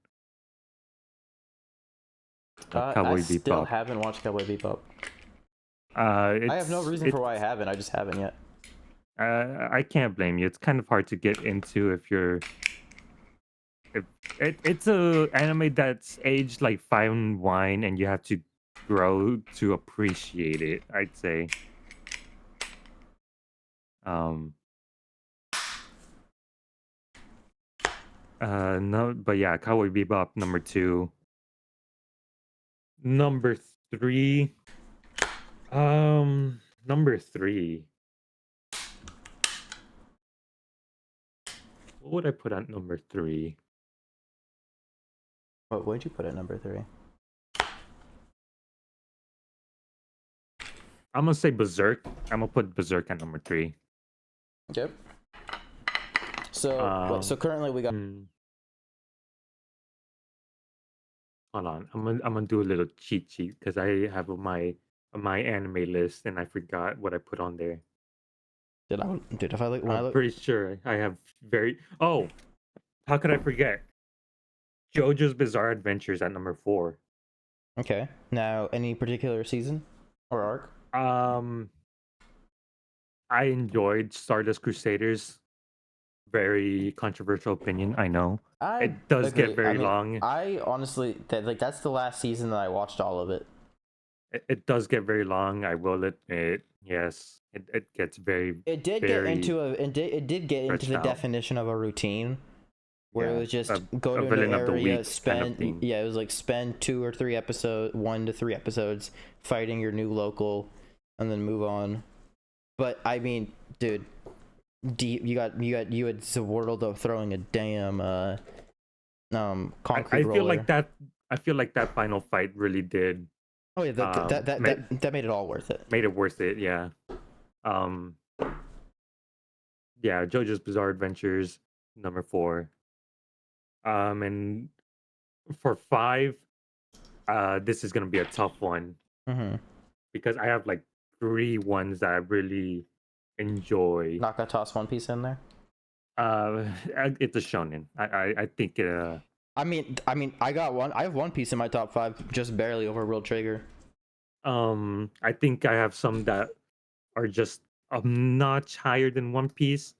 I Cowboy still Bebop. haven't watched Cowboy Bebop. I have no reason for It's why I haven't. I just haven't yet. I can't blame you. It's kind of hard to get into if it's a anime that's aged like fine wine, and you have to grow to appreciate it. I'd say. Um. No, but yeah, Cowboy Bebop number two. Number three. Number three. What would I put at number three? What would you put at number 3? I'm gonna say Berserk. I'm gonna put Berserk at number three. Yep. So so currently we got. Hmm. Hold on, I'm gonna do a little cheat sheet because I have my anime list and I forgot what I put on there. Dude, if I look when I I'm look. pretty sure I have very. Oh, how could I forget? JoJo's Bizarre Adventures at number four. Okay. Now, any particular season or arc? Um, I enjoyed Stardust Crusaders. Very controversial opinion, I know. I It does get agree. I very mean, long. I honestly that's the last season that I watched all of it. It does get very long. I will admit. Yes, it gets very It did get very into it did get into stretched the out. definition of a routine where it Yeah, was just go a to a new villain of the area, week kind of spend thing. yeah, it was like spend 1 to 3 episodes fighting your new local, and then move on. But I mean, dude, you had Zwirtle throwing a damn concrete I feel roller. like that. I feel like that final fight really did Oh yeah, that made it all worth it. made it worth it. Yeah. Um. Yeah. JoJo's Bizarre Adventures number four. And for five, this is gonna be a tough one Mm-hmm. because I have like three ones that I really enjoy. Not gonna toss One Piece in there. It's a shonen. I think I got one. I have One Piece in my top 5, just barely over World Trigger. I think I have some that are just a notch higher than One Piece,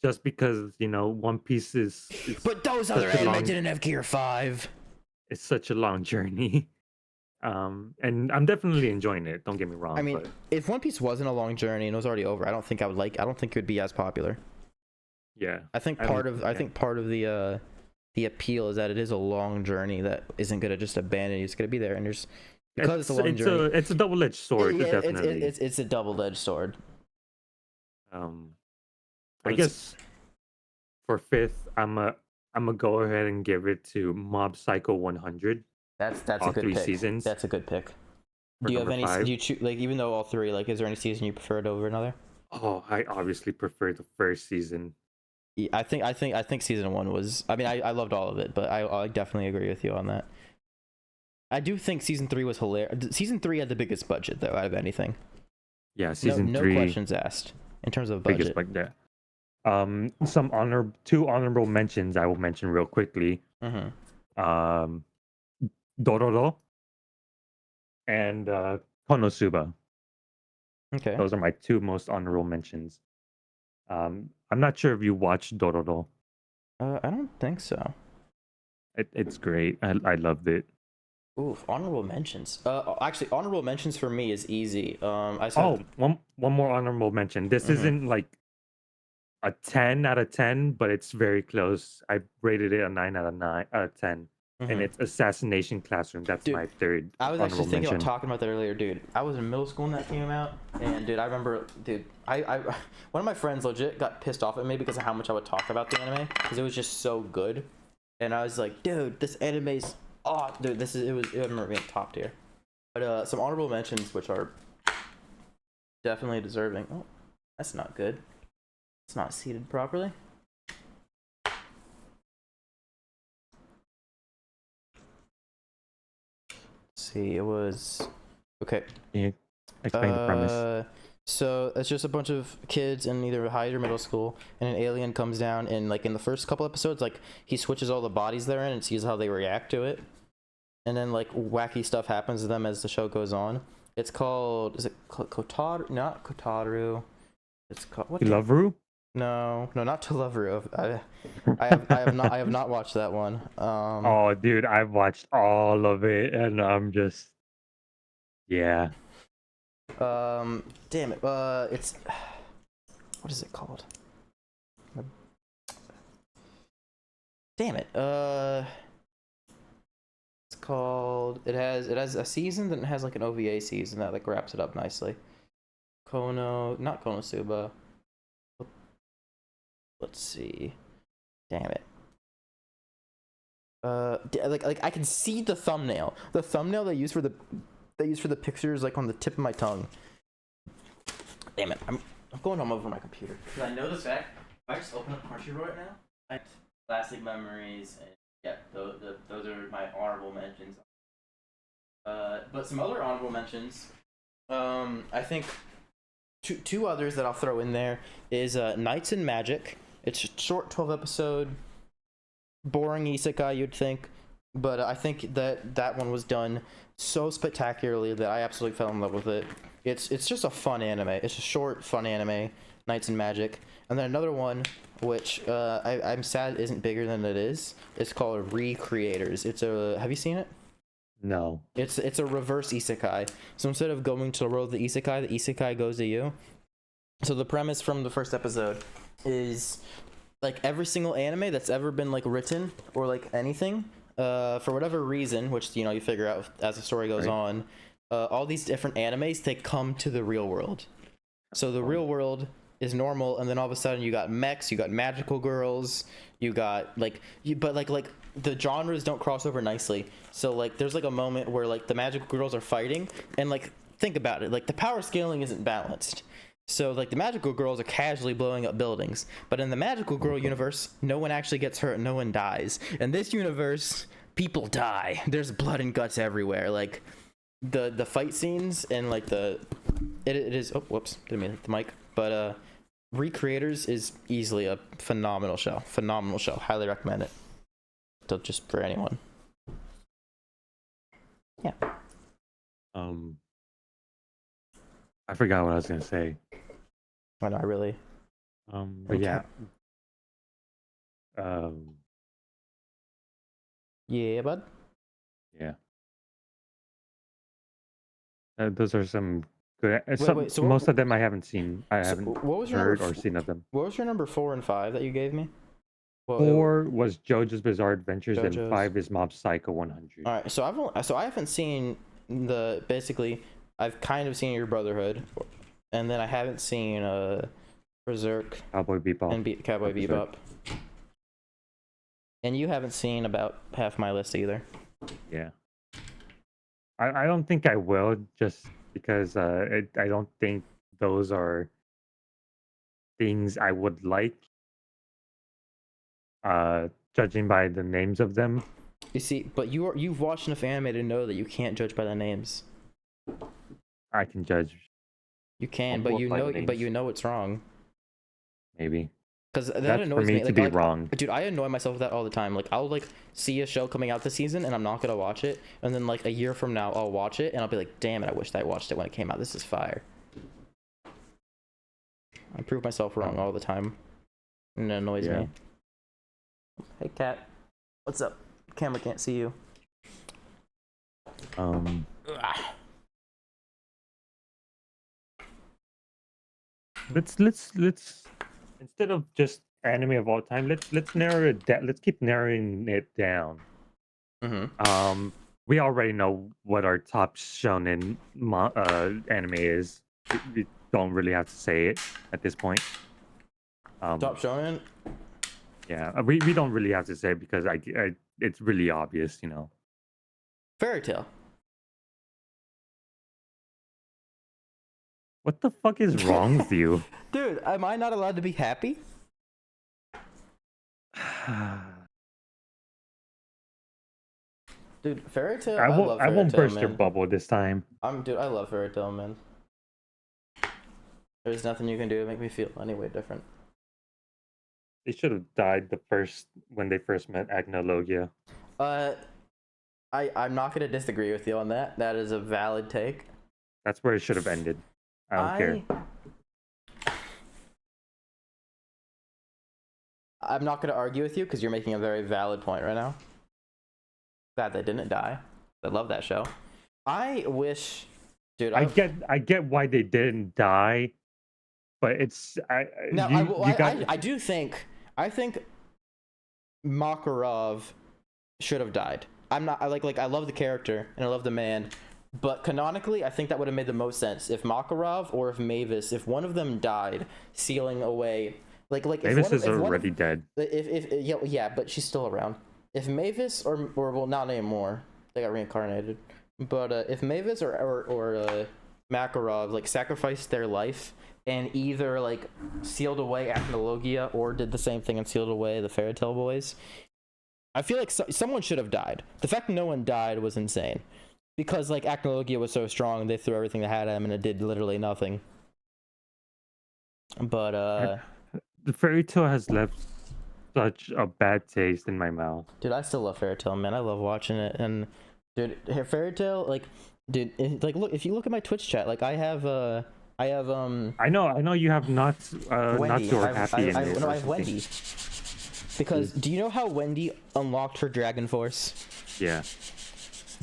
just because One Piece is But those other such a anime long didn't have Gear 5. it's such a long journey. And I'm definitely enjoying it. Don't get me wrong, I mean, but if One Piece wasn't a long journey and it was already over, I don't think I don't think it would be as popular. yeah, I think I part mean, of I yeah. think part of the appeal is that it is a long journey that isn't gonna just abandon you. It's gonna be there, and there's because it's a long journey. It's a double-edged sword, definitely. It's a double-edged sword. Um, But I guess for fifth, I'm I'm gonna go ahead and give it to Mob Psycho 100, That's a all good three pick. seasons That's a good pick. for Do you have number any? Do five. you choose like even though all three? Like, is there any season you preferred over another? Oh, I obviously prefer the first season. Yeah, I think season one was. I mean, I loved all of it, but I definitely agree with you on that. I do think season three was hilarious. Season three had the biggest budget though out of anything. Yeah, No, season no three, questions asked in terms of biggest budget. like that. Two honorable mentions I will mention real quickly. Mm-hmm. Um, Dororo and Konosuba. Okay. Those are my two most honorable mentions. I'm not sure if you watched Dororo. I don't think so. It's great. I loved it. Ooh, honorable mentions. Actually, honorable mentions for me is easy. I just have Oh, one more honorable mention. This to. isn't like a 10 out of 10, but it's very close. I rated it a 9 out of 9 out of 10. And Mm-hmm. it's Assassination Classroom. That's Dude, my third I was actually honorable thinking about mention. talking about that earlier, dude. I was in middle school when that came out, and dude, I remember, dude, I one of my friends legit got pissed off at me because of how much I would talk about the anime because it was just so good, and I was like, dude, this anime's, oh, dude, I remember being top tier. But some honorable mentions which are definitely deserving. Oh, that's not good. It's not seated properly. Let's see, it was okay. Can you explain the premise? So it's just a bunch of kids in either high or middle school, and an alien comes down, and like in the first couple episodes, like he switches all the bodies they're in and sees how they react to it, and then like wacky stuff happens to them as the show goes on. It's called, is it Kotaru? Not Kotaru. It's called what? Ilovuru? No, not To Love Ru. I have not watched that one. Oh, dude, I've watched all of it, and I'm just, yeah. Damn it. It's what is it called? Damn it. It's called. It has a season, then it has like an OVA season that like wraps it up nicely. Not Konosuba. Let's see. Damn it. Like I can see the thumbnail. The thumbnail they use for the pictures like on the tip of my tongue. Damn it. I'm going home over my computer. Cause I know this fact. If I just open up Crunchyroll right now, classic memories, and yeah, those are my honorable mentions. But some other honorable mentions. I think two others that I'll throw in there is Knights and Magic. It's a short 12 episode, boring isekai you'd think, but I think that one was done so spectacularly that I absolutely fell in love with it. It's just a fun anime. It's a short, fun anime, Knights and Magic. And then another one, which I'm sad isn't bigger than it is. It's called Recreators. Have you seen it? No. It's a reverse isekai. So instead of going to the world of the isekai goes to you. So the premise from the first episode is like every single anime that's ever been like written or like anything, for whatever reason, which you figure out as the story goes Right. on, all these different animes they come to the real world. So the real world is normal, and then all of a sudden you got mechs, you got magical girls, you got but the genres don't cross over nicely. So like there's like a moment where like the magical girls are fighting, and like think about it, like the power scaling isn't balanced. So like the magical girls are casually blowing up buildings, but in the magical girl universe, no one actually gets hurt, no one dies. In this universe, people die. There's blood and guts everywhere. Like the fight scenes and like it is. Oh, whoops, didn't mean to hit the mic. But Recreators is easily a phenomenal show. Phenomenal show. Highly recommend it. So just for anyone. Yeah. I forgot what I was gonna say. I know. I really. But yeah. Yeah, bud. Yeah. Those are some good. Wait, so most of them I haven't seen. I So haven't what was your heard number? or seen of them. What was your number 4 and 5 that you gave me? Well, 4 was JoJo's Bizarre Adventures, and JoJo's. 5 is Mob Psycho 100. All right, so I haven't seen basically I've kind of seen your Brotherhood, and then I haven't seen Berserk Cowboy Bebop. and Cowboy Berserk. Bebop. And you haven't seen about half my list either. Yeah. I don't think I will, just because I don't think those are things I would like, judging by the names of them. You see, but you've watched enough anime to know that you can't judge by the names. I can judge You can, but somewhat by the names, you know it's wrong. maybe. Because that That's for annoys me me. to be wrong. Dude, I annoy myself with that all the time. Like, I'll like see a show coming out this season, and I'm not gonna watch it. And then like a year from now, I'll watch it, and I'll be like, damn it, I wish I watched it when it came out. This is fire. I prove myself wrong all the time, and it annoys Yeah. me. Hey, cat, what's up? Camera can't see you. Um, Ugh. let's instead of just anime of all time, let's narrow it down. Let's keep narrowing it down. Mm-hmm. We already know what our top shonen anime is. We don't really have to say it at this point. Top shonen. Yeah, we don't really have to say it because it's really obvious, you know. Fairy Tail. What the fuck is wrong with you? Dude, am I not allowed to be happy? Dude, Fairy Tail. I love I Fairy won't Tail, burst your man. bubble this time. Dude, I love Fairy Tail, man. There's nothing you can do to make me feel any way different. They should have died when they first met Agna Logia. I'm not gonna disagree with you on that. That is a valid take. That's where it should have ended. I don't care. I'm not gonna argue with you because you're making a very valid point right now. Glad they didn't die. I love that show. I wish, dude. I get why they didn't die, but it's I do think Makarov should have died. I love the character and I love the man, but canonically I think that would have made the most sense if Makarov or if Mavis, if one of them died, sealing away Mavis is already dead. If yeah, but she's still around. If Mavis or well, not anymore, they got reincarnated. But if Mavis or Makarov like sacrificed their life and either like sealed away Acnologia or did the same thing and sealed away the Fairy Tail boys, I feel like someone should have died. The fact no one died was insane, because like Acnologia was so strong, they threw everything they had at him and it did literally nothing. But the Fairy Tail has left such a bad taste in my mouth. dude, I still love Fairy Tail, man. I love watching it, and dude, Fairy Tail, like, dude, look, if you look at my Twitch chat, like, I have I know you have not Wendy. Natsu or Happy in it. No, I have Wendy. Because do you know how Wendy unlocked her Dragon Force? Yeah.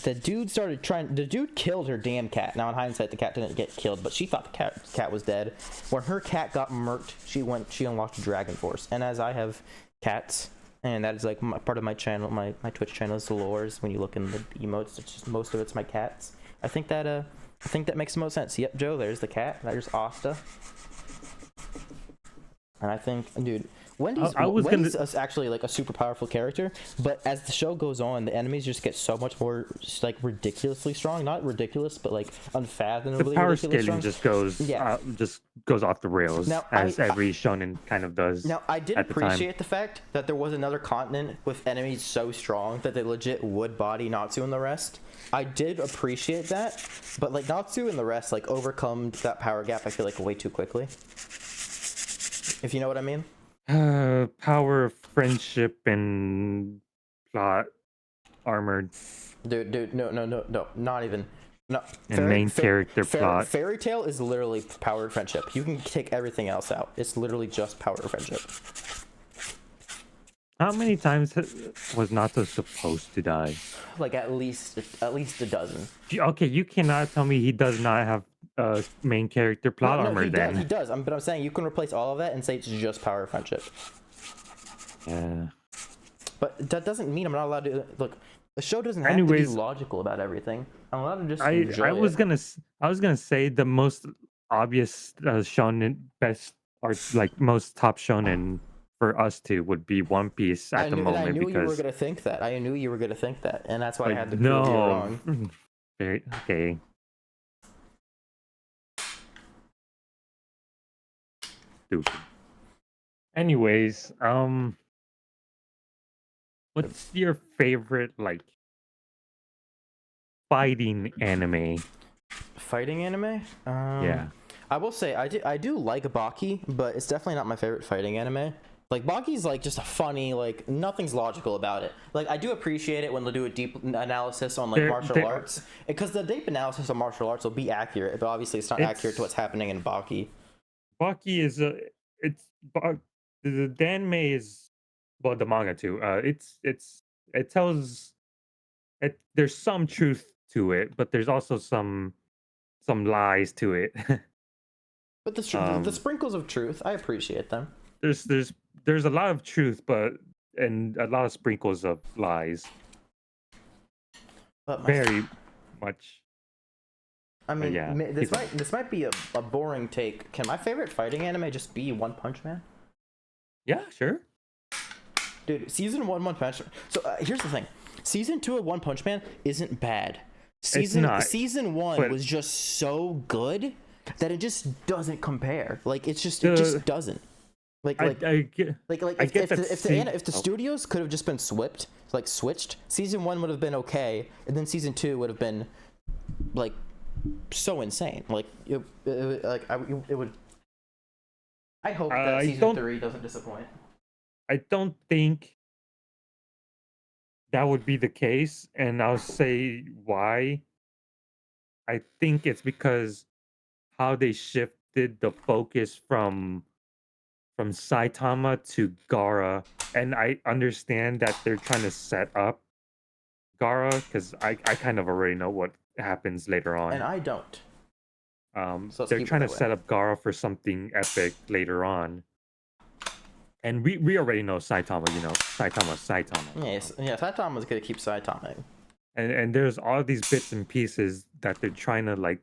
The dude killed her damn cat. Now in hindsight, the cat didn't get killed, but she thought the cat was dead. When her cat got murked, she unlocked Dragon Force. And as I have cats, and that is like part of my channel, my Twitch channel is the lores. When you look in the emotes, it's just most of it's my cats. I think that makes the most sense. Yep, Joe, there's the cat. There's Asta. And I think, dude, Wendy's actually like a super powerful character, but as the show goes on, the enemies just get so much more just, like ridiculously strong. Not ridiculous, but like unfathomably. The power scaling just goes off the rails, now, every shonen kind of does. Now, I did appreciate the fact that there was another continent with enemies so strong that they legit would body Natsu and the rest. I did appreciate that, but like Natsu and the rest like overcome that power gap, I feel like, way too quickly. If you know what I mean. Power, friendship, and plot armored. Dude, no, not even. No. And main character plot. Fairy Tail is literally powered friendship. You can take everything else out. It's literally just powered friendship. How many times was Natsu supposed to die? Like at least a dozen. Okay, you cannot tell me he does not have main character plot armor. He does. But I'm saying you can replace all of that and say it's just power friendship. Yeah. But that doesn't mean I'm not allowed to look. The show doesn't have to be logical about everything. I'm allowed to just enjoy it. I was gonna say the most obvious shonen best or like most top shonen for us two would be One Piece at I the knew, and I moment knew you were because gonna think that. I knew you were gonna think that, and that's why I like had to prove you no, wrong. very okay. Stupid. Anyways, what's your favorite like fighting anime? Fighting anime? Yeah, I will say I do like Baki, but it's definitely not my favorite fighting anime. Like Baki's like just a funny, like nothing's logical about it. Like I do appreciate it when they'll do a deep analysis on like martial there. arts, because the deep analysis on martial arts will be accurate, but obviously it's not accurate to what's It's happening in Baki. Baki is a it's the anime is well the manga too. It tells it. There's some truth to it, but there's also some lies to it. But the um, sprinkles of truth, I appreciate them. there's there's there's a lot of truth, but and a lot of sprinkles of lies. But Very much. I mean, Yeah, this keep might going. this might be a boring take. Can my favorite fighting anime just be One Punch Man? Yeah, sure. Dude, season one Punch Man. So here's the thing: season two of One Punch Man isn't bad. It's Season not, season one but was just so good that it just doesn't compare. Like it the just doesn't. Like I like I get like I if get that. See, if the oh, studios could have just been switched, season one would have been okay, and then season two would have been like so insane. Like it would. I hope that I season don't three doesn't disappoint. I don't think that would be the case, and I'll say why. I think it's because how they shifted the focus from Saitama to Gara, and I understand that they're trying to set up Gara because I kind of already know what happens later And on. I don't. So let's They're keep it trying to that way. set up Gara for something epic later on, and we already know Saitama. You know, Saitama. Yes, yeah, Saitama's gonna keep Saitama. And there's all these bits and pieces that they're trying to like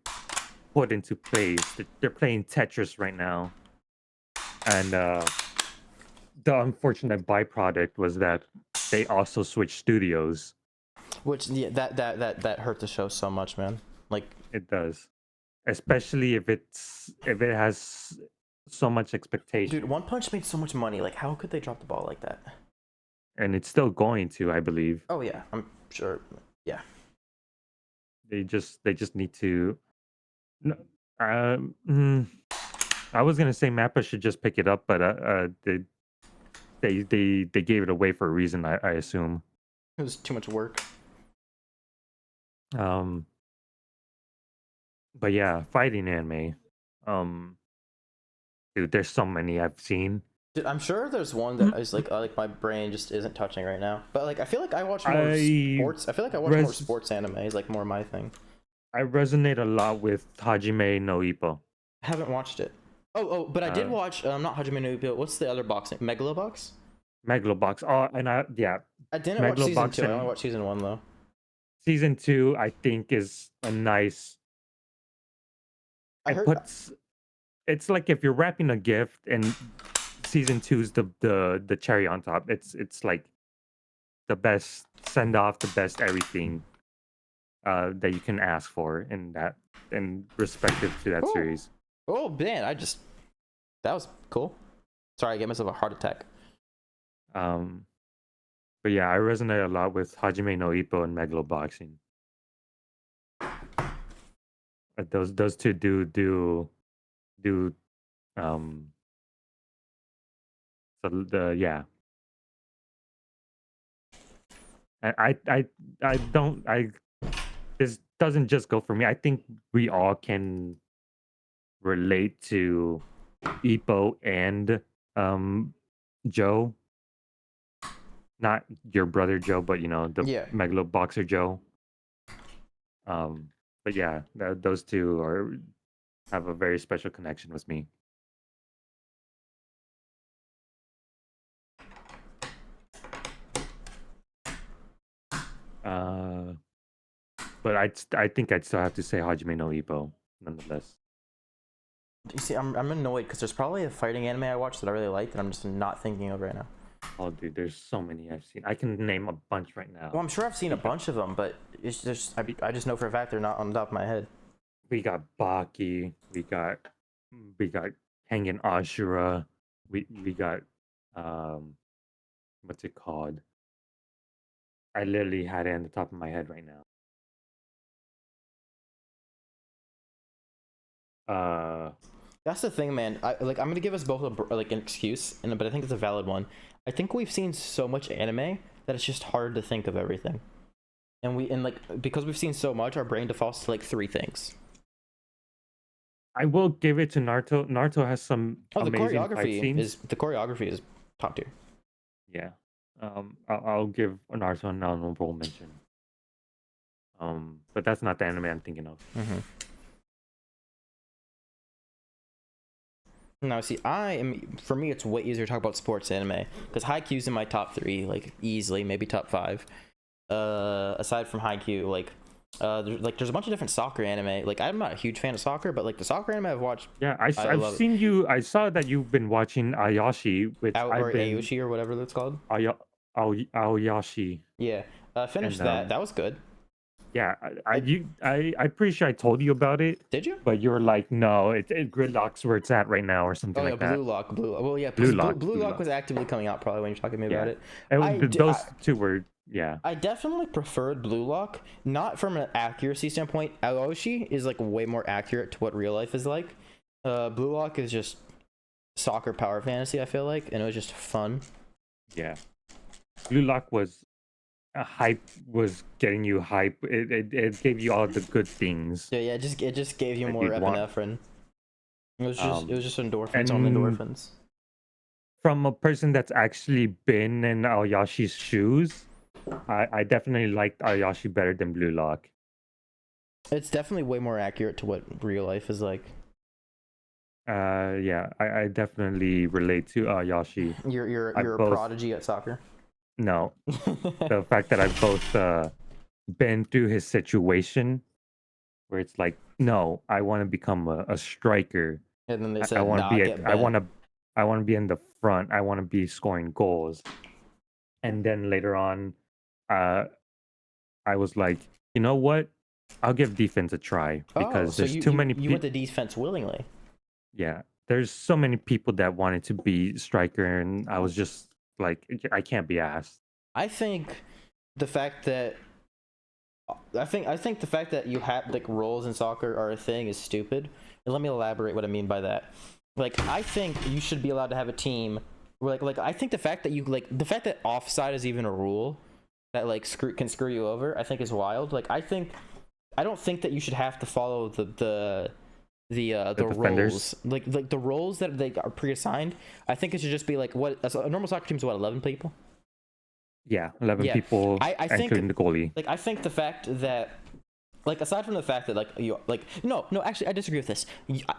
put into place. They're playing Tetris right now, and the unfortunate byproduct was that they also switched studios. Which yeah, that hurt the show so much, man. Like, It does, especially if it has so much dude, expectation, One Punch made so much money. Like, how could they drop the ball like that? and it's still going to, I believe. Oh yeah, I'm sure. Yeah. They just need to. No, mm, I was gonna say Mappa should just pick it up, but they gave it away for a reason. I assume. It was too much work. Um, but yeah, fighting anime. Um, dude, there's so many I've seen. Dude, I'm sure there's one that is like my brain just isn't touching right now. But like, I feel like I watch more I sports. I feel like I watch more res sports anime. Is like more my thing. I resonate a lot with Hajime no Ippo. I haven't watched it. But I did Uh, watch. Not Hajime no Ippo. What's the other boxing? Megalobox. Megalobox. Oh, and yeah, I didn't watch season Megalobox two. I only and watched season one though. season two. I think is a nice. I It heard. puts. It's like if you're wrapping a gift, and season two is the cherry on top. It's like the best send off, the best everything that you can ask for in that and respective to that Oh, series. oh man! That was cool. Sorry, I gave myself a heart attack. Um, but yeah, I resonate a lot with Hajime no Ippo and Megaloboxing. Those two do um so the yeah. I don't I this doesn't just go for me. I think we all can relate to Ippo and um Joe, not your brother Joe, but you know the Yeah. Megalo boxer Joe. Um, but yeah, those two are have a very special connection with me. Uh, but I think I'd still have to say Hajime no Ippo nonetheless. You see, I'm annoyed because there's probably a fighting anime I watched that I really liked that I'm just not thinking of right now. Oh, dude, there's so many I've seen. I can name a bunch right now. Well, I'm sure I've seen a We got bunch of them, but it's just we, I just know for a fact they're not on the top of my head. we got Baki. We got Kengan Ashura. We got um what's it called? I literally had it on the top of my head right now. Uh, That's the thing, man. I'm gonna give us both like an excuse, but I think it's a valid one. I think we've seen so much anime that it's just hard to think of everything, and like because we've seen so much, our brain defaults to like three things. I will give it to Naruto. Naruto has some Oh, amazing fight scenes. the choreography is top tier. Yeah. I'll give Naruto an honorable mention. But that's not the anime I'm thinking of. Mm-hmm. Now, see, for me, it's way easier to talk about sports anime because Haikyuu's in my top three, like easily, maybe top five. Aside from Haikyuu, there's a bunch of different soccer anime. Like, I'm not a huge fan of soccer, but like the soccer anime I've watched, Yeah, I I've love it. seen you. I saw that you've been watching Ayashi, which I've Or been Aoshi or whatever that's called. Aoyashi, Yeah, finished and that. That was good. yeah, I'm pretty sure I told you about it, Did you? but you're like, no, Gridlock's where it's at right now, or something Oh yeah, like that. Blue Lock. Well, yeah, Blue because Lock, Blue Blue Lock Lock. was actively coming out probably when you're talking to me about Yeah, it. those two were yeah. I definitely preferred Blue Lock, not from an accuracy standpoint. Aoshi is like way more accurate to what real life is like. Blue Lock is just soccer power fantasy, I feel like, and it was just fun. Yeah, Blue Lock was hype, was getting you hype. It gave you all the good things Yeah, yeah, it just gave you that more you'd want. epinephrine. It was just endorphins on And endorphins. from a person that's actually been in Ayashi's shoes, I definitely liked Ayashi better than Blue Lock. It's definitely way more accurate to what real life is like. Yeah, I definitely relate to Ayashi. You're I've a both prodigy at soccer. no, the fact that I've both been through his situation where it's like, no, I want to become a striker. And then they I said, want to "Nah, be get bent." I want to be in the front. I want to be scoring goals. And then later on, uh, I was like, you know what? I'll give defense a try Oh, because so there's too many you went people. to defense willingly. Yeah, there's so many people that wanted to be striker, and I was just like, I can't be asked. I think the fact that I think the fact that you have like roles in soccer are a thing is stupid. And let me elaborate what I mean by that. Like I think you should be allowed to have a team. Like I think the fact that the fact that offside is even a rule that like can screw you over, I think is wild. Like I don't think that you should have to follow the Defenders. roles like the roles that they are pre-assigned. I think it should just be like what a normal soccer team is, what, 11 people. Yeah, 11 Yeah, people, I think including the goalie. like I think the fact that like aside from the fact that like you like no actually I disagree with this.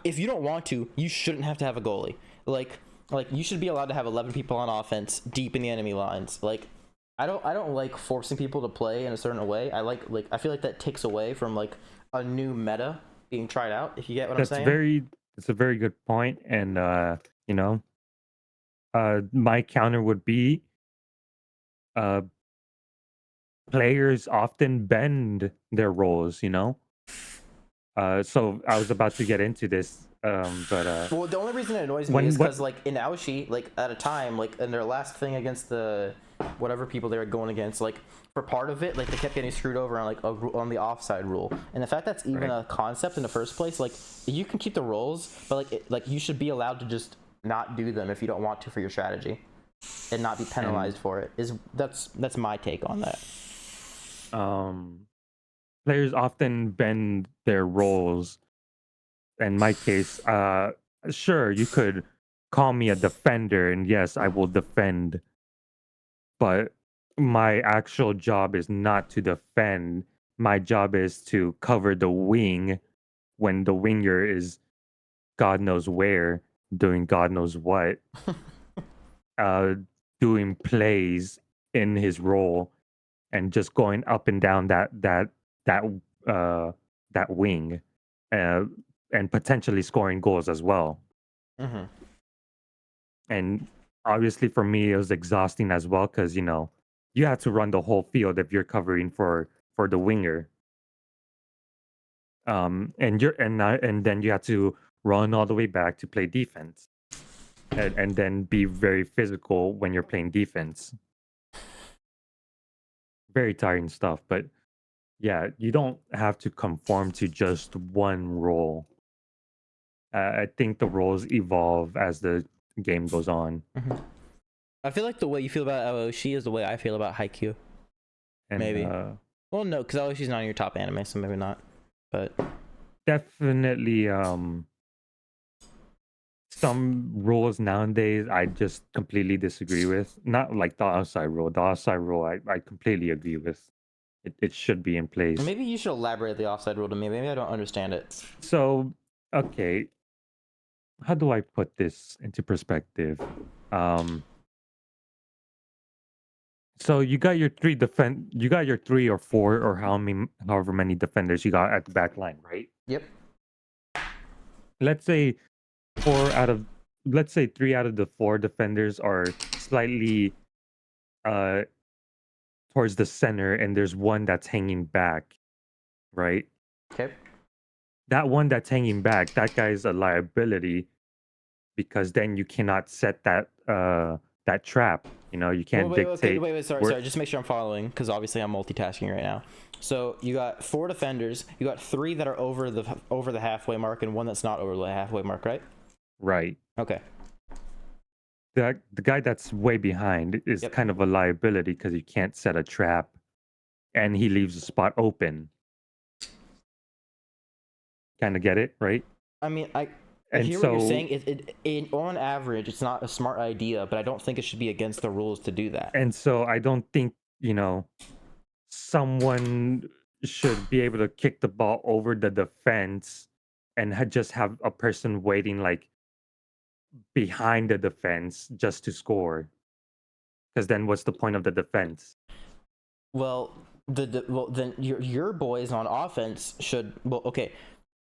If you don't want to, you shouldn't have to have a goalie. Like you should be allowed to have 11 people on offense deep in the enemy lines. Like I don't like forcing people to play in a certain way. I feel like that takes away from like a new meta being tried out, if you get what I'm saying. That's a very good point, and you know, my counter would be, uh, players often bend their roles. So I was about to get into this, but Well, the only reason it annoys me when is what? because, like, in Aoshi, like, at a time, like, in their last thing against the whatever people they were going against, like, for part of it, like, they kept getting screwed over on, like, on the offside rule. And the fact that's even Right. a concept in the first place, like, you can keep the rules, but, like, like, you should be allowed to just not do them if you don't want to for your strategy and not be penalized And for it. That's my take on that. um, players often bend their roles. In my case, sure, you could call me a defender, and yes, I will defend, but my actual job is not to defend. My job is to cover the wing when the winger is God knows where, doing God knows what, uh, doing plays in his role, and just going up and down that uh that wing. Uh, and potentially scoring goals as well. Mm-hmm. And obviously for me it was exhausting as well because you have to run the whole field if you're covering for the winger. And then you have to run all the way back to play defense. And then be very physical when you're playing defense. Very tiring stuff, but yeah, you don't have to conform to just one role. I think the roles evolve as the game goes on. Mm-hmm. I feel like the way you feel about Aoshi is the way I feel about Haikyuu. And Maybe. Well, no, because Aoshi's not in your top anime, so maybe not. But definitely some rules nowadays I just completely disagree with. Not like the outside rule. The outside rule I completely agree with. It should be in place. maybe you should elaborate the offside rule to me. Maybe I don't understand it. So, okay, how do I put this into perspective? Um, so you got your three or four or however many defenders you got at the back line, right? Yep. Let's say four out of let's say three out of the four defenders are slightly uh towards the center and there's one that's hanging back, right? Okay. That one that's hanging back, that guy's a liability because then you cannot set that trap. You Well, can't wait, okay, dictate wait, sorry, where. sorry. Just make sure I'm following, because obviously I'm multitasking right now. So you got 4 defenders. You got 3 that are over the halfway mark, and 1 that's not over the halfway mark, right? Right. Okay. The guy that's way behind is Yep. kind of a liability because you can't set a trap, and he leaves the spot open. Kind of get it, right? I mean, I And hear what you're so saying. On average, it's not a smart idea, but I don't think it should be against the rules to do that. and so I don't think someone should be able to kick the ball over the defense and just have a person waiting like behind the defense just to score. Because then what's the point of the defense? Well, well then your boys on offense should. Well, okay.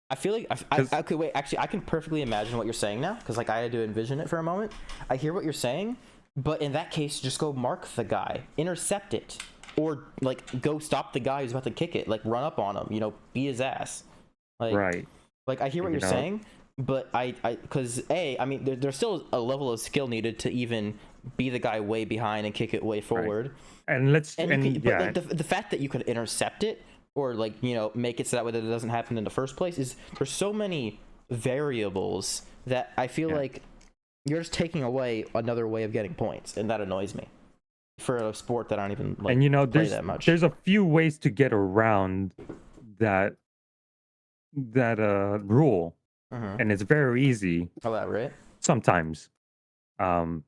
I feel like I okay. Wait, actually, I can perfectly imagine what you're saying now because like I had to envision it for a moment. I hear what you're saying, but in that case, just go mark the guy, intercept it, or like go stop the guy who's about to kick it, like run up on him, beat his ass. Like, Right. like I hear what You you're know, saying, but because I mean, there's still a level of skill needed to even be the guy way behind and kick it way right. forward. And And you can, but yeah, like the fact that you could intercept it or like make it so that way that it doesn't happen in the first place is there's so many variables that I feel yeah. like you're just taking away another way of getting points, and that annoys me for a sport that I don't even like And play that much. there's a few ways to get around that rule, Mm-hmm. and it's very easy Elaborate. sometimes. Um,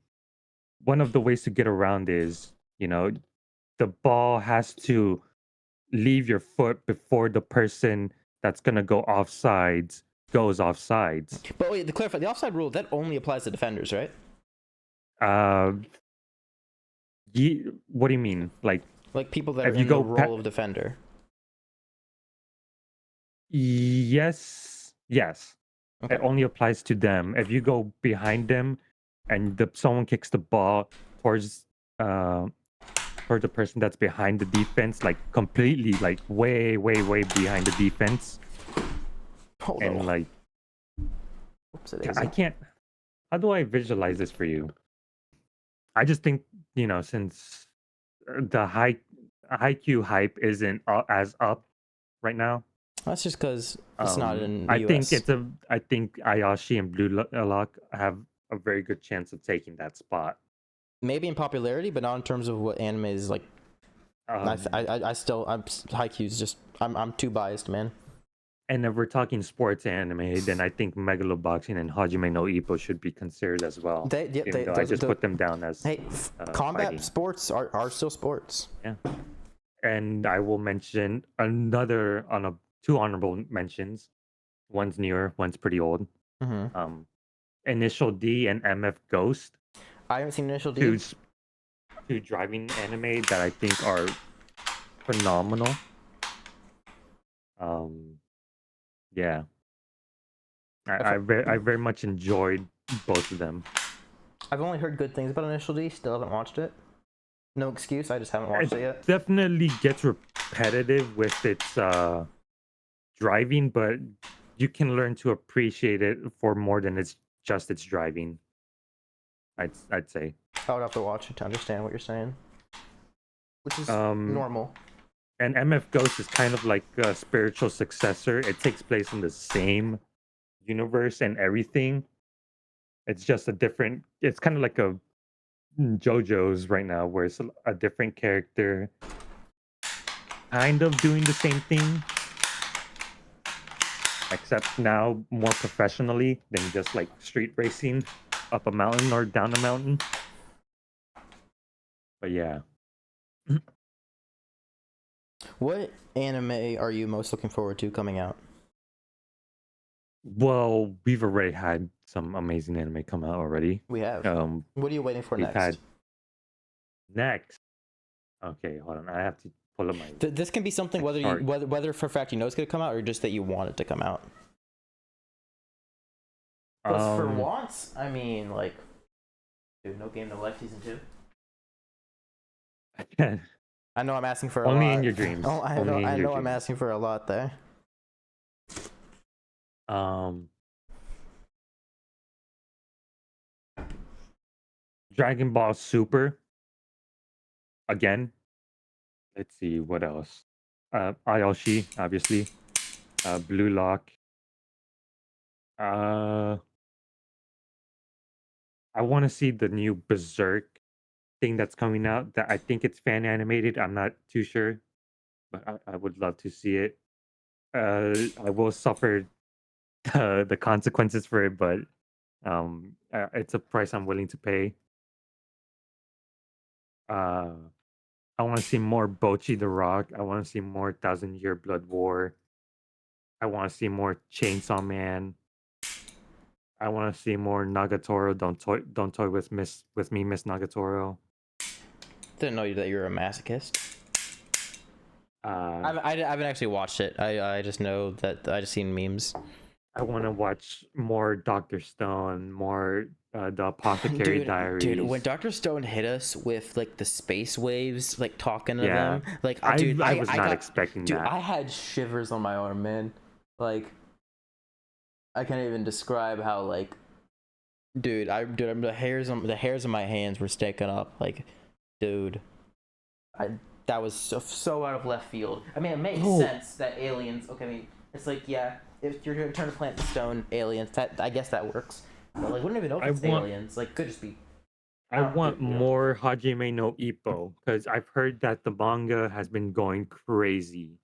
One of the ways to get around is, the ball has to leave your foot before the person that's gonna go offsides goes offsides. But wait, to clarify, the offside rule that only applies to defenders, right? Uh, what do you mean? Like people that are If you in the go role of defender. yes, it Okay. only applies to them. If you go behind them and someone kicks the ball towards uh towards the person that's behind the defense, like completely, like way, way, way behind the defense, Hold and on. like Oops, it is. I can't. How do I visualize this for you? I just think since the high Q hype isn't as up right now. That's just because it's not in the I think U.S. I think Ayashi and Lock have a very good chance of taking that spot. Maybe in popularity, but not in terms of what anime is like. Um, I still Haikyuu's just I'm too biased, man. and if we're talking sports anime, then I think Megaloboxing and Hajime no Ippo should be considered as well. Even though I Those just put them down as hey, combat fighting. sports are still sports. Yeah. And I will mention another on two honorable mentions. One's newer, one's pretty old. Mm-hmm. Initial D and MF Ghost, I haven't seen Initial D. two driving anime that I think are phenomenal. Yeah. I've, I very much enjoyed both of them. I've only heard good things about Initial D. Still haven't watched it. No excuse. I just haven't watched it It yet. definitely gets repetitive with its driving, but you can learn to appreciate it for more than its driving. I'd say. I would have to watch it to understand what you're saying, which is Um, normal. and MF Ghost is kind of like a spiritual successor. It takes place in the same universe and everything. It's just a different. It's kind of like a JoJo's right now, where it's a different character, kind of doing the same thing, except now more professionally than just like street racing up a mountain or down a mountain. But yeah, What anime are you most looking forward to coming out? well, we've already had some amazing anime come out already. We have. Um, What are you waiting for we've next? had next. Okay, hold on. I have to pull up my. This can be something Like whether chart. whether for a fact you know it's gonna come out or just that you want it to come out. Because for once, I mean, like, dude, No Game No Life season 2. I know I'm asking for a Only lot. in your dreams. Oh, I Only know. in I your know I'm dreams. asking for a lot there. Dragon Ball Super. Again. Let's see what else. Ayoshi, obviously. Blue Lock. Uh, I want to see the new Berserk thing that's coming out. That I think it's fan animated. I'm not too sure, but I would love to see it. I will suffer the consequences for it, but it's a price I'm willing to pay. Uh, I want to see more Bochi the Rock. I want to see more Thousand Year Blood War. I want to see more Chainsaw Man. I want to see more Nagatoro. Don't toy with me, Miss Nagatoro. Didn't know that you're a masochist. Uh, I haven't actually watched it. I just know that I just seen memes. I want to watch more Doctor Stone, more the Apothecary Dude, when Diaries. Dr. Stone hit us with like the space waves, like talking to Yeah, them, like dude, I was I not got, expecting dude, that. I had shivers on my arm, man. Like I can't even describe how like, dude, the hairs on my hands were sticking up. Like, dude, I that was so out of left field. I mean, it makes No, sense that aliens. Okay, I mean, it's like yeah, if you're gonna turn a plant to stone, aliens. That I guess that works. But like, we don't even know if I it's want aliens. Like, could just be. I I don't, want dude, we don't. more Hajime no Ippo because I've heard that the manga has been going crazy.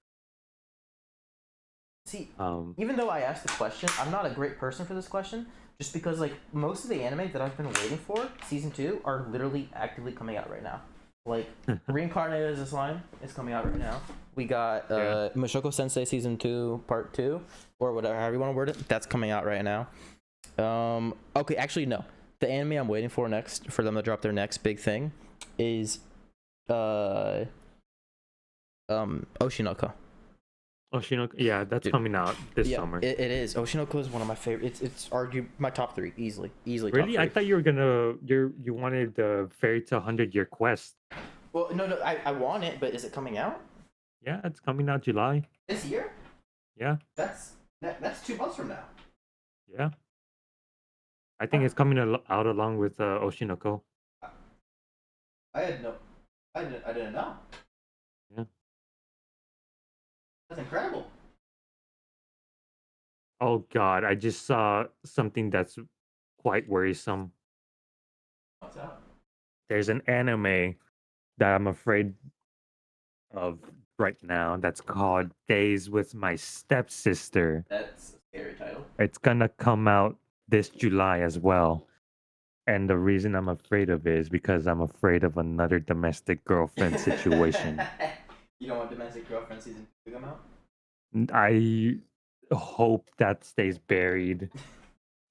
See, Um, even though I asked the question, I'm not a great person for this question. Just because like most of the anime that I've been waiting for, season 2, are literally actively coming out right now. Like Reincarnated as a Slime is coming out right now. We got yeah. Mushoku Sensei season 2 part 2 or whatever however you want to word it. That's coming out right now. Okay, actually no. The anime I'm waiting for next for them to drop their next big thing is Oshinoko. Oshinoko, yeah, that's Dude, coming out this yeah, summer. it is. Oshinoko is one of my favorite. It's argued my top 3 easily top Really? I 3. thought you were gonna you wanted the Fairy Tale 100 Year Quest. Well, no, I want it, but is it coming out Yeah, it's coming out July. this year? Yeah, That's 2 months from now. yeah. I think it's coming out along with Oshinoko. I had no, I didn't know. Yeah. That's incredible. Oh God, I just saw something that's quite worrisome. What's up? There's an anime that I'm afraid of right now that's called Days with My Stepsister. That's a scary title. It's gonna come out this July as well. And the reason I'm afraid of it is because I'm afraid of another domestic girlfriend situation. You don't want Domestic Girlfriend season 2 to come out? I hope that stays buried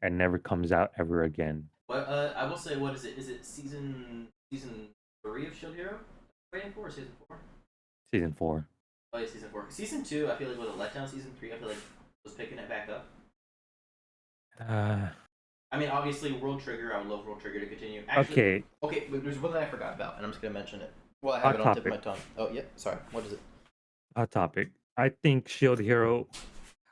and never comes out ever again. But I will say, what is it? Is it season 3 of Shield Hero? Waiting for or season 4? Season 4. Oh yeah, season 4. Season 2, I feel like was a letdown. Season 3, I feel like was picking it back up. Uh, I mean, obviously, World Trigger. I would love World Trigger to continue. Actually, okay, okay, but there's one that I forgot about, and I'm just gonna mention it. Well, I have hot it on the tip of topic. my tongue. Oh, yeah. Sorry. What is it? Hot topic. I think Shield Hero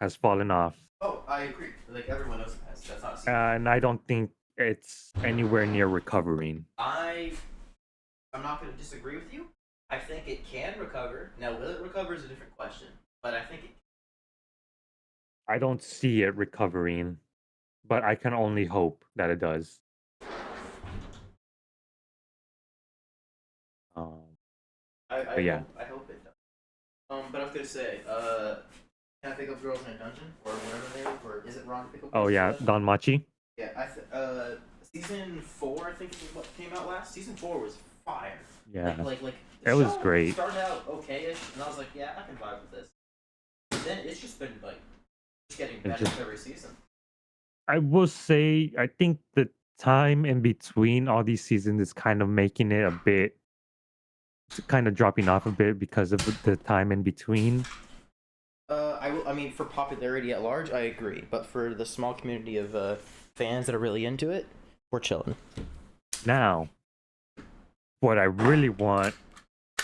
has fallen off, Oh, I agree. Like everyone else has. That's not a secret. and I don't think it's anywhere near recovering. I I'm not gonna disagree with you. I think it can recover. Now, will it recover is a different question. But I think it. I don't see it recovering, but I can only hope that it does. Um, but yeah. I hope it does. But I was gonna say, can I pick up girls in a dungeon or whatever they are, or is it wrong to pick up Oh girls in a yeah, dungeon? Don Machi. Yeah, season 4 I think is what came out last. Season 4 was fire. Yeah, Like the it was show great. started out okay-ish, and I was like, yeah, I can vibe with this. But then it's just been like just getting It better just, with every season. I will say, I think the time in between all these seasons is kind of making it a bit, it's kind of dropping off a bit because of the time in between. I mean, for popularity at large, I agree. But for the small community of fans that are really into it, we're chilling. Now, what I really want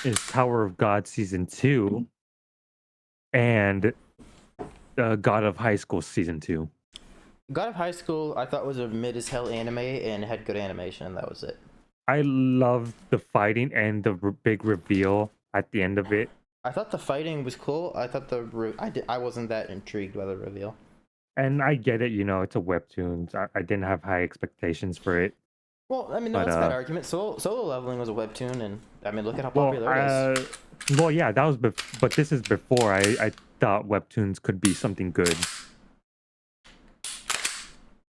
is Tower of God season 2 and God of High School season 2. God of High School, I thought was a mid as hell anime and had good animation, and that was it. I love the fighting and the big reveal at the end of it. I thought the fighting was cool. I thought I wasn't that intrigued by the reveal. And I get it, it's a webtoon. So I didn't have high expectations for it. Well, I mean, no, But that's a bad argument. Solo Leveling was a webtoon, and I mean, look at how well, popular it is. well, yeah, that was but this is before I thought webtoons could be something good.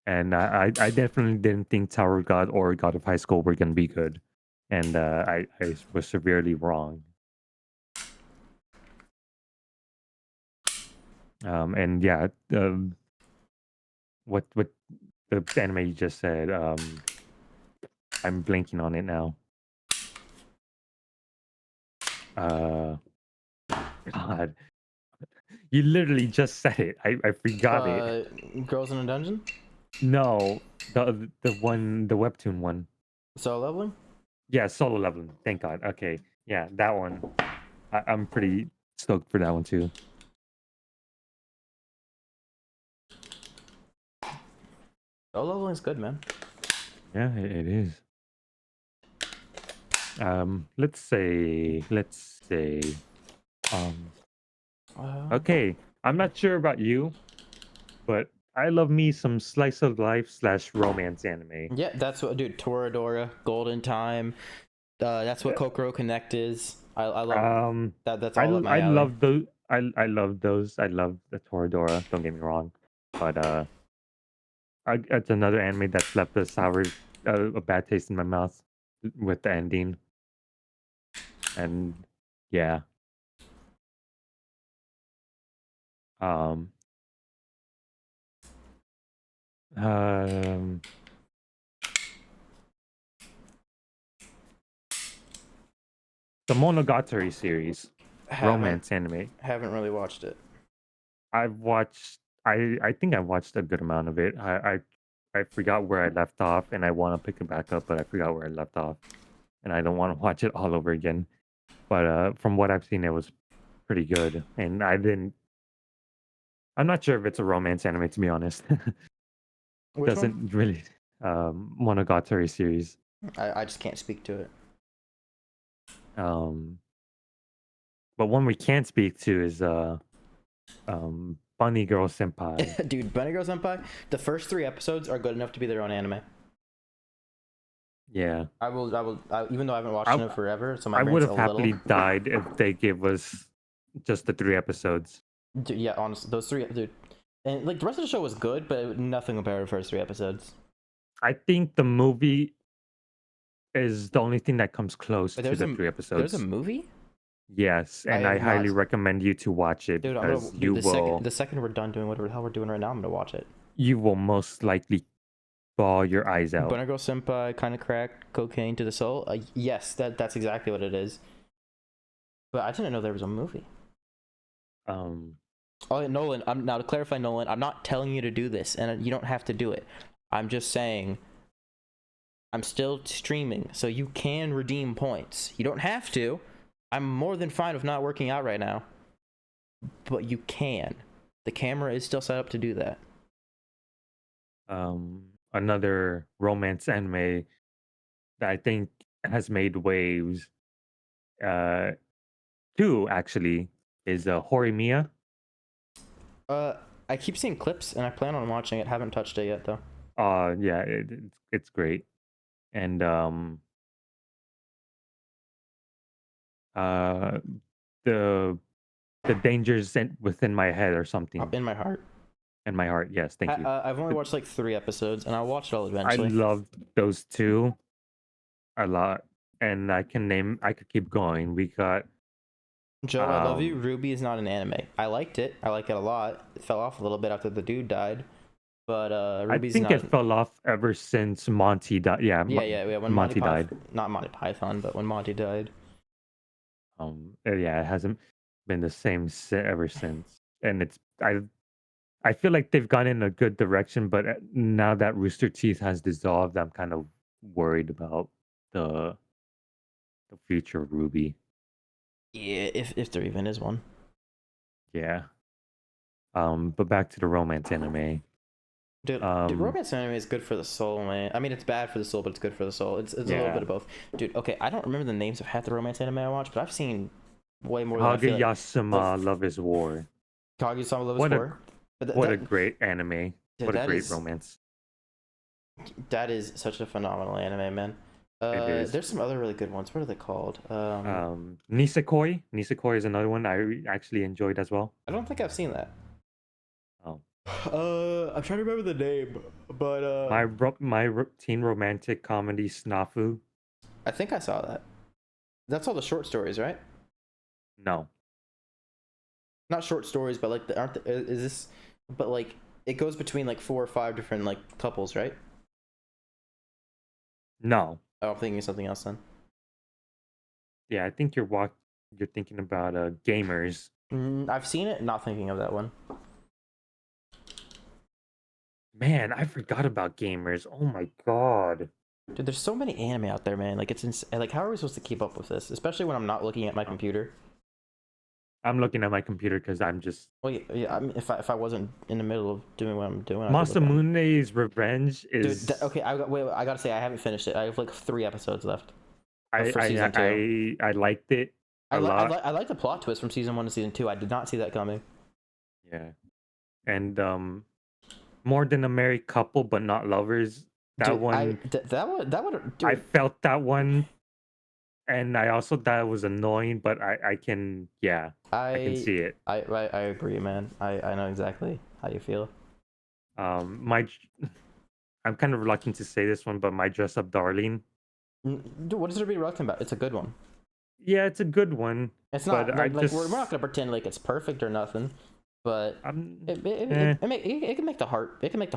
And I definitely didn't think Tower of God or God of High School were gonna be good. And I was severely wrong. And yeah, what the anime you just said, I'm blanking on it now. God, you literally just said it. I forgot it. Girls in a Dungeon? No, the webtoon one. Solo Leveling? Yeah, Solo Leveling. Thank God. Okay, yeah, that one. I'm pretty stoked for that one too. Solo Leveling's good, man. Yeah, it is. Let's say, um, okay. I'm not sure about you, but I love me some slice of life slash romance anime. Yeah, that's what, dude. Toradora, Golden Time. That's what Kokoro Connect is. I love that. That's all up my I alley. love those. I love those. I love the Toradora. Don't get me wrong, but it's another anime that's left a bad taste in my mouth with the ending, and yeah. Um. Um. The Monogatari series, Haven't romance anime. haven't really watched it. I've watched. I think I watched a good amount of it. I forgot where I left off, and I want to pick it back up, but I forgot where I left off, and I don't want to watch it all over again. But from what I've seen, it was pretty good, and I didn't. I'm not sure if it's a romance anime, to be honest. Which one? Doesn't really Monogatari series. I just can't speak to it. Um, but one we can't speak to is Bunny Girl Senpai. Dude, Bunny Girl Senpai. The first 3 episodes are good enough to be their own anime. Yeah, Even though I haven't watched it forever, so my I would brain's a have little. happily died if they gave us just the 3 episodes. Dude, yeah, honestly, those 3, dude, and like the rest of the show was good, but nothing compared to the first 3 episodes. I think the movie is the only thing that comes close But to the 3 there's a episodes. movie. Yes, I and I have highly not. recommend you to watch it Dude, I'm gonna. because Dude, the second we're done doing whatever the hell we're doing right now, I'm gonna watch it. you will most likely bawl your eyes out. Bunny Girl Senpai kind of cracked cocaine to the soul. Yes, that's exactly what it is. But I didn't know there was a movie. Um, Oh, Nolan. I'm now to clarify, Nolan. I'm not telling you to do this, and you don't have to do it. I'm just saying I'm still streaming, so you can redeem points. You don't have to. I'm more than fine with not working out right now, but you can. The camera is still set up to do that. Another romance anime that I think has made waves. Uh, Two actually is Horimiya. Uh, I keep seeing clips, and I plan on watching it. Haven't touched it yet, though. Yeah, it's great, and uh, the dangers within my head or something In my heart. in my heart. Yes, thank you. I've only watched like 3 episodes, and I'll watch it all I eventually. loved those two a lot, and I could keep going. We got Joe, I love you. um Ruby is not an anime. I liked it. I like it a lot. It fell off a little bit after the dude died, but I Ruby's think not. it fell off ever since Monty died. Yeah, Yeah. When Monty Monty died. Python, not Monty Python, but when Monty died. Yeah, it hasn't been the same ever since, and I feel like they've gone in a good direction, but now that Rooster Teeth has dissolved, I'm kind of worried about the future of Ruby. Yeah, if there even is one. Yeah. But back to the romance anime. Dude, Um, romance anime is good for the soul, man. I mean, it's bad for the soul, but it's good for the soul. It's a little bit yeah. of both. Dude, okay, I don't remember the names of half the romance anime I watched, but I've seen way more than I feel like. But Kaguya-sama Love is War. Kaguya-sama Love is What a War. But what a great anime. dude, What a great romance. that is such a phenomenal anime, man. It is. There's some other really good ones. What are they called? Nisekoi. Nisekoi is another one I actually enjoyed as well. I don't think I've seen that. Oh. I'm trying to remember the name, but Teen romantic comedy Snafu. I think I saw that. That's all the short stories, right? No. Not short stories, but like, is this? But like, it goes between like 4 or 5 different like couples, right? No. Oh, I'm thinking of something else then. Yeah, I think you're thinking about gamers. I've seen it. Not thinking of that one. Man, I forgot about gamers. Oh my god. Dude, there's so many anime out there, man. Like like, how are we supposed to keep up with this? Especially when I'm not looking at my computer. I'm looking at my computer because I'm just Well, yeah. I mean, if I wasn't in the middle of doing what I'm doing, I could look at it. Masamune's Revenge Dude, is okay. Wait, I gotta say, I haven't finished it. I have like 3 episodes left I for season 2. I liked it a lot. I like the plot twist from season 1 to season 2. I did not see that coming. Yeah. And More Than a Married Couple but Not Lovers. That Dude, one that would. I Dude, felt that one, and I also thought it was annoying, but I can I can see it. I agree, man. I know exactly how you feel. My I'm kind of reluctant to say this one, but My Dress Up Darling. Dude, what is there to be reluctant about? It's a good one. Yeah, it's a good one, It's but not I like just we're not gonna pretend like it's perfect or nothing, but I'm it can make the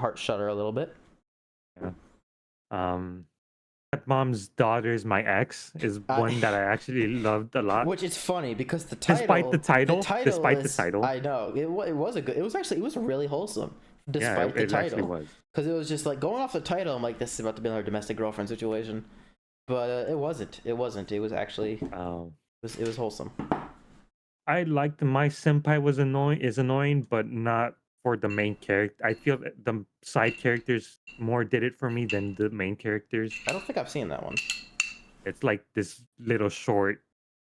heart shudder a little bit. yeah. Um, Mom's Daughters, My Ex is one that I actually loved a lot. Which is funny because the Despite the title, despite the is, title, I know it was a good. It was really wholesome, yeah, despite the it actually title, was. because it was just like going off the title. I'm like, this is about to be another domestic girlfriend situation, but it wasn't. It wasn't. It was actually it was wholesome. I liked My Senpai was annoying, but not for the main character. I feel that the side characters more did it for me than the main characters. I don't think I've seen that one. It's like this little short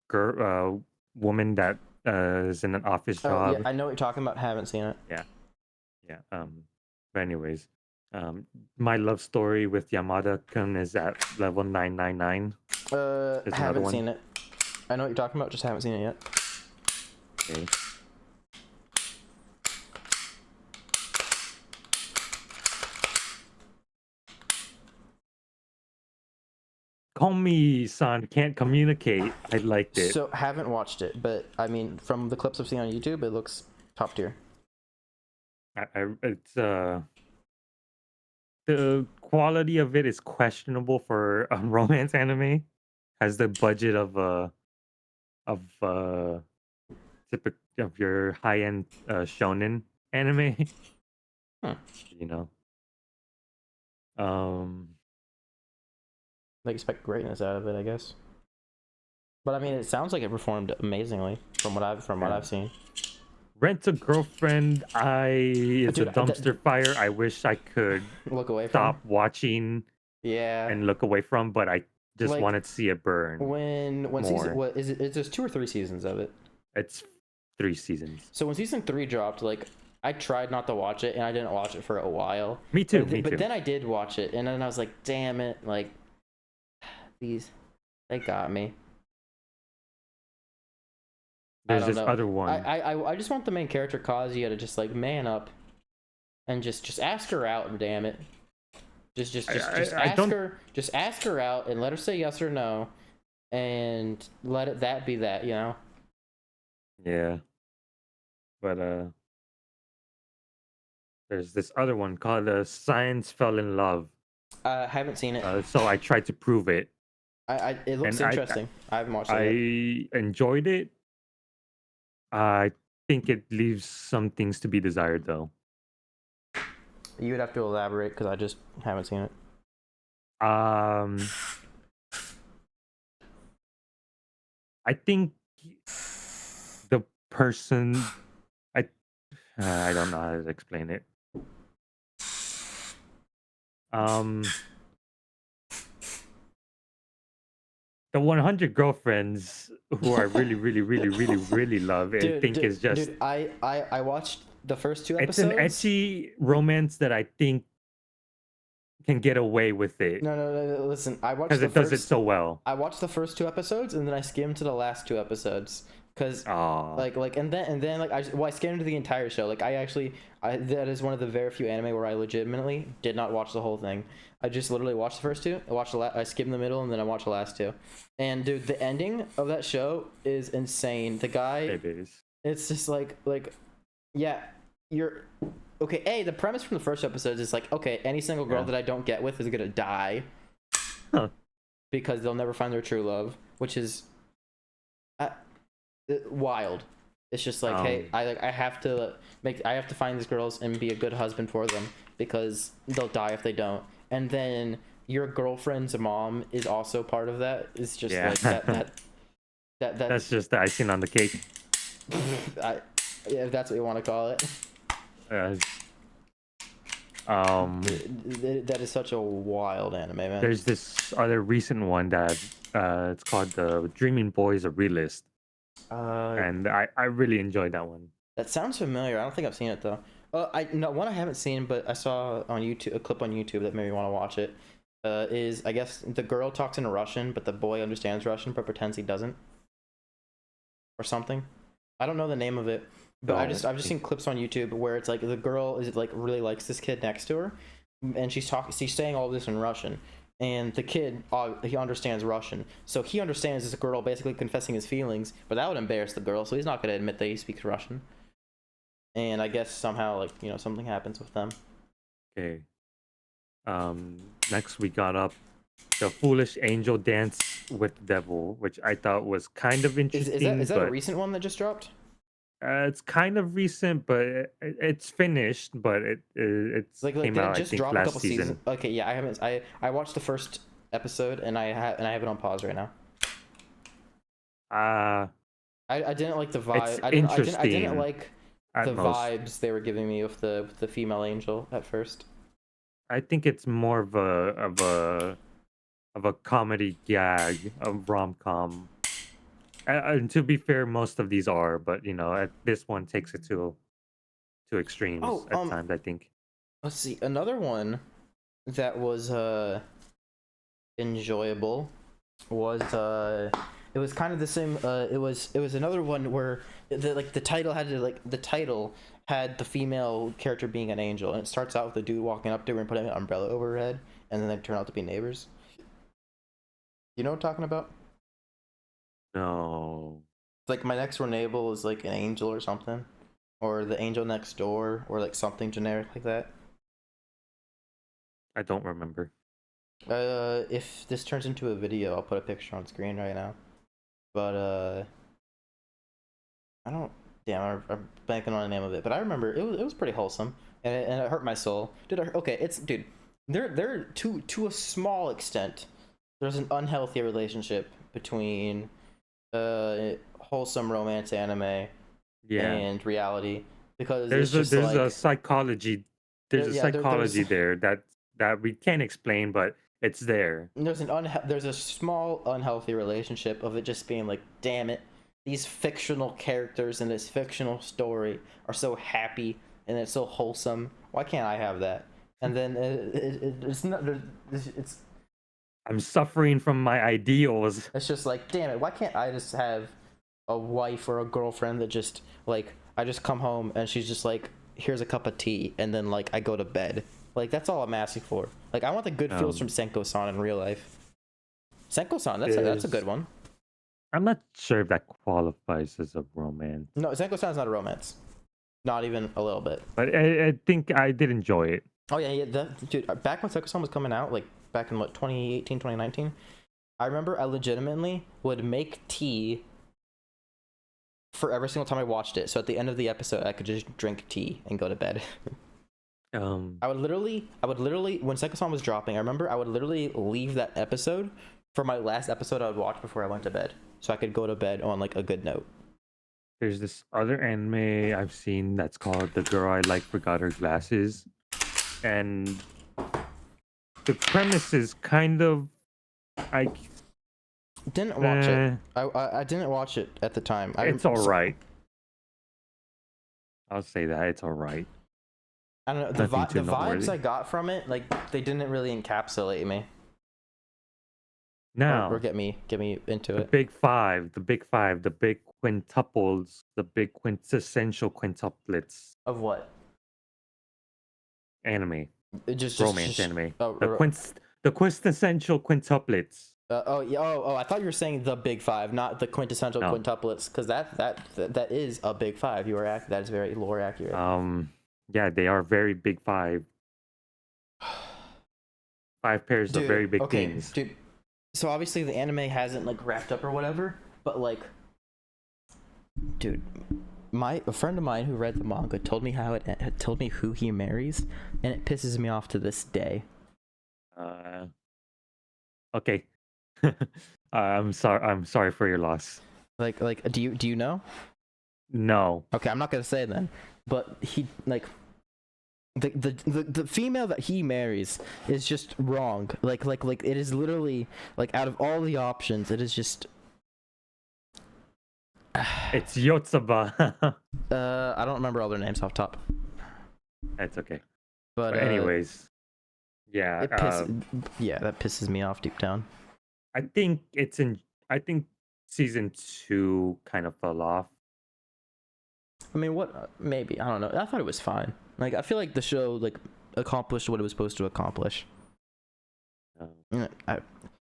girl, woman that is in an office Oh yeah, job. I know what you're talking about. Haven't seen it. Yeah, yeah. But anyways, My Love Story with Yamada-kun is at level 999. There's another Haven't one. seen it. I know what you're talking about. Just haven't seen it yet. Okay. Call me, son. Can't communicate. I liked it. So haven't watched it, but I mean, from the clips I've seen on YouTube, it looks top tier. It's the quality of it is questionable for a romance anime. Has the budget of of your high-end shonen anime. Huh. You know, um, They expect greatness out of it, I guess. But I mean, it sounds like it performed amazingly from what I've yeah. seen. Rent a Girlfriend. It's a Dude, dumpster fire. I wish I could look away from. stop watching Yeah, and look away from, but I just like wanted to see it burn when season more. what is it? It's there's 2 or 3 seasons of it. It's 3 seasons. So when season 3 dropped, like I tried not to watch it, and I didn't watch it for a while. Me too. Me But too. then I did watch it, and then I was like, damn it, like these, they got me. I There's don't this know. other one. I just want the main character Kazuya to just like man up and just ask her out, damn it. Just I ask don't. her, just ask her out and let her say yes or no, and let it that be that, you know. Yeah, but there's this other one called Science Fell in Love. I haven't seen it. So I tried to prove it, I it looks and interesting. I haven't watched it yet. I enjoyed it. I think it leaves some things to be desired, though. You would have to elaborate because I just haven't seen it. Um, I think the person, I I don't know how to explain it. Um, the 100 girlfriends who I really, really, really, really, really love, I think is just I watched the first 2 it's an episodes. ecchi romance that I think can get away with it No. Listen, I watched because the it does it first. so well. I watched the first 2 episodes and then I skimmed to the last 2 episodes because Oh, and then like I skimmed the entire show. Like that is one of the very few anime where I legitimately did not watch the whole thing. I just literally watched the first 2. I skimmed the middle and then I watched the last 2. And dude, the ending of that show is insane. The guy, it is. it's just like yeah, you're okay. The premise from the first episode is like, okay, any single girl Yeah. that I don't get with is gonna die Huh. because they'll never find their true love, which is uh, wild. It's just like, hey, I have to find these girls and be a good husband for them because they'll die if they don't. And then your girlfriend's mom is also part of that. It's just Yeah. like that That's just the icing on the cake. yeah, if that's what you want to call it. Uh, That is such a wild anime, man. there's this other recent one that it's called the Dreaming Boy is a Realist, and I really enjoyed that one. That sounds familiar. I don't think I've seen it though. One I haven't seen, but I saw on YouTube a clip on YouTube that made me want to watch it. Is I guess the girl talks in Russian, but the boy understands Russian but pretends he doesn't, or something. I don't know the name of it, but I've just seen clips on YouTube where it's like the girl is like really likes this kid next to her, and she's saying all this in Russian, and the kid he understands Russian, so he understands this girl basically confessing his feelings, but that would embarrass the girl, so he's not going to admit that he speaks Russian. And I guess somehow like something happens with them. Okay. Next we got up the Foolish Angel Dance with the Devil, which I thought was kind of interesting. Is that a recent one that just dropped? It's kind of recent, but it's finished. But it's Like came did out it I just think drop a last couple season. seasons? Okay, yeah, I haven't. I watched the first episode and I have it on pause right now. I didn't like the vibe. It's I didn't interesting like at the most. vibes they were giving me with the female angel at first. I think it's more of a comedy gag, a rom com. And to be fair, most of these are, but this one takes it to extremes at times. I think. Let's see, another one that was enjoyable was it was kind of the same. It was another one where the title had the female character being an angel, and it starts out with the dude walking up to her and putting an umbrella over her head, and then they turn out to be neighbors. You know what I'm talking about? No, Like my next door neighbor is like an angel or something, or the angel next door, or like something generic like that. I don't remember. If this turns into a video, I'll put a picture on screen right now. But I don't damn, I'm blanking on the name of it, but I remember it was pretty wholesome, and it hurt my soul. Okay, it's dude, they're to a small extent, there's an unhealthy relationship between wholesome romance anime Yeah. and reality because it's just There's a like psychology there's a there's psychology there that we can't explain, but it's there. there's a small unhealthy relationship of it just being like, damn it, these fictional characters in this fictional story are so happy and it's so wholesome. Why can't I have that? And then it's not I'm suffering from my ideals. it's just like, damn it, why can't I just have a wife or a girlfriend that just like I just come home and she's just like, here's a cup of tea, and then like I go to bed. Like that's all I'm asking for. Like I want the good feels from Um, Senko-san in real life. Senko-san, that's a good is one. I'm not sure if that qualifies as a romance, No, Senko-san's not a romance. Not even a little bit. but I think I did enjoy it. Oh yeah, yeah, dude, back when Senko-san was coming out, like back in what 2018, 2019, I remember I legitimately would make tea for every single time I watched it. So at the end of the episode, I could just drink tea and go to bed. Um, I would literally, when Senko-san was dropping, I remember I would literally leave that episode for my last episode I would watch before I went to bed, so I could go to bed on like a good note. there's this other anime I've seen that's called The Girl I Like Forgot Her Glasses, and the premise is kind of I Didn't watch it. eh, I didn't watch it at the time. it's all right. I'll say that it's all right. I don't know Nothing too the vibes noteworthy. I got from it, like they didn't really encapsulate me or Now, get me into it. the big five, the big quintuples, the big quintessential quintuplets Of what? anime, It just romance anime. oh, The quintessential quintuplets. oh yeah, oh I thought you were saying the big five, not the quintessential No. quintuplets, because that is a big five. You are that is very lore accurate. Yeah, they are very big five. Five pairs of very big okay, things. dude. So obviously the anime hasn't like wrapped up or whatever, but like, dude, a friend of mine who read the manga told me told me who he marries, and it pisses me off to this day. Okay. I'm sorry. I'm sorry for your loss. Like, do you know? No. Okay, I'm not gonna say it then, but he like the female that he marries is just wrong. Like it is literally like out of all the options, it is just. It's Yotsuba. I don't remember all their names off top, That's okay. but But anyways, yeah. yeah, that pisses me off deep down. I think it's in. I think season 2 kind of fell off. I mean, what? Maybe I don't know. I thought it was fine. Like I feel like the show like accomplished what it was supposed to accomplish. Um, Yeah,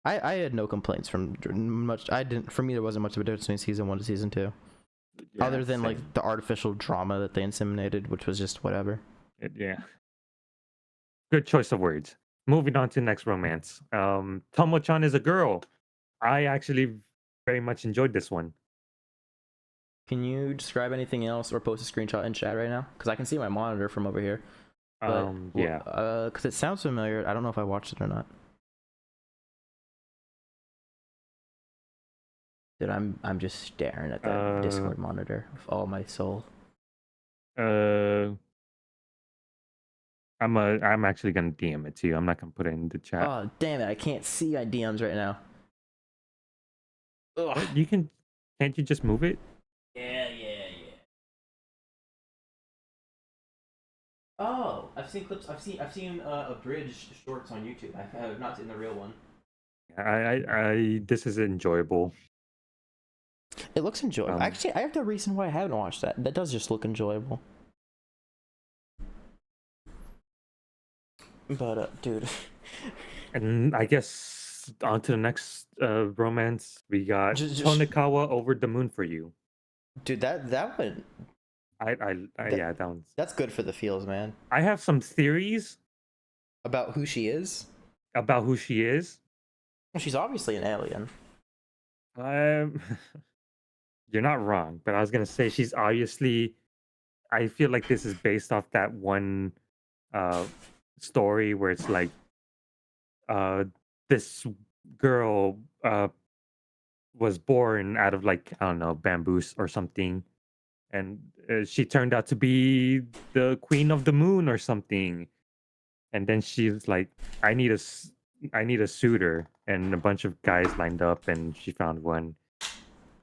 I had no complaints from much. I didn't. For me, there wasn't much of a difference between season 1 to season 2, other yeah, than like same. the artificial drama that they inseminated, which was just whatever. Yeah. Good choice of words. Moving on to next romance. Tomo-chan is a girl. I actually very much enjoyed this one. Can you describe anything else or post a screenshot in chat right now? Because I can see my monitor from over here. But Yeah. because it sounds familiar. I don't know if I watched it or not. Dude, I'm just staring at that Discord monitor with all my soul. Uh, I'm actually gonna DM it to you. I'm not gonna put it in the chat. Oh damn it! I can't see my DMs right now. Ugh. What? Can't you just move it? Yeah. Oh, I've seen clips. I've seen abridged shorts on YouTube. I have not seen the real one. I this is enjoyable. It looks enjoyable. Um, Actually, I have the reason why I haven't watched that. That does just look enjoyable. But dude, and I guess on to the next romance. We got Just- Tonikawa Over the Moon for You. dude, that one, Yeah, that one's. that's good for the feels, man. I have some theories About who she is. about who she is. Well, she's obviously an alien. Um, you're not wrong, but I was gonna say she's obviously. I feel like this is based off that one uh story where it's like uh this girl was born out of like I don't know bamboos or something, and she turned out to be the queen of the moon or something. And then she's like, "I need I need a suitor," and a bunch of guys lined up, and she found one.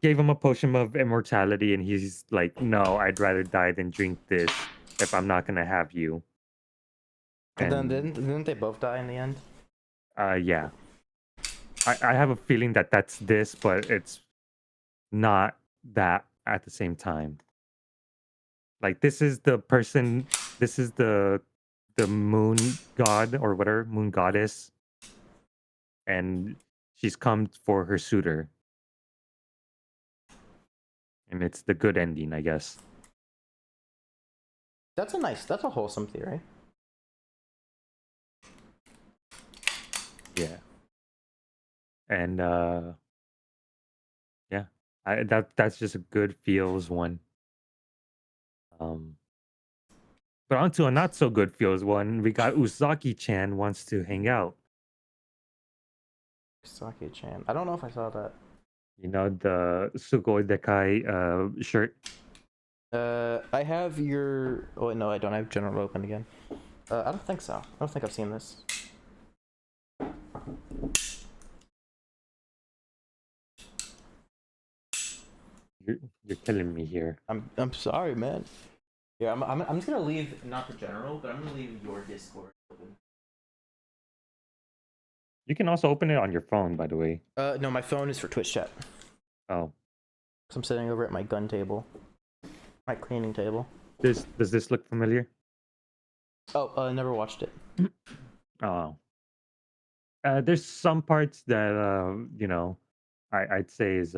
Gave him a potion of immortality, and he's like, "No, I'd rather die than drink this if I'm not gonna have you." And then And didn't they both die in the end? yeah, I have a feeling that that's this, but it's not that at the same time. Like this is the person, this is the moon god or whatever, moon goddess, and she's come for her suitor, and it's the good ending, I guess. That's a wholesome theory. Yeah. And yeah, that's just a good feels one. Um, but onto a not so good feels one. We got Usaki-chan wants to hang out. Sake-chan. I don't know if I saw that. You know the Sugoi Dekai shirt. I have your. Oh no, I don't. I have general open again. I don't think so. I don't think I've seen this. You're killing me here. I'm sorry, man. Yeah, I'm just gonna leave not the general, but I'm gonna leave your Discord open. You can also open it on your phone, by the way. No, my phone is for Twitch chat. Oh, So I'm sitting over at my gun table, my cleaning table. does this look familiar? Oh, I never watched it. Oh, there's some parts that I'd say is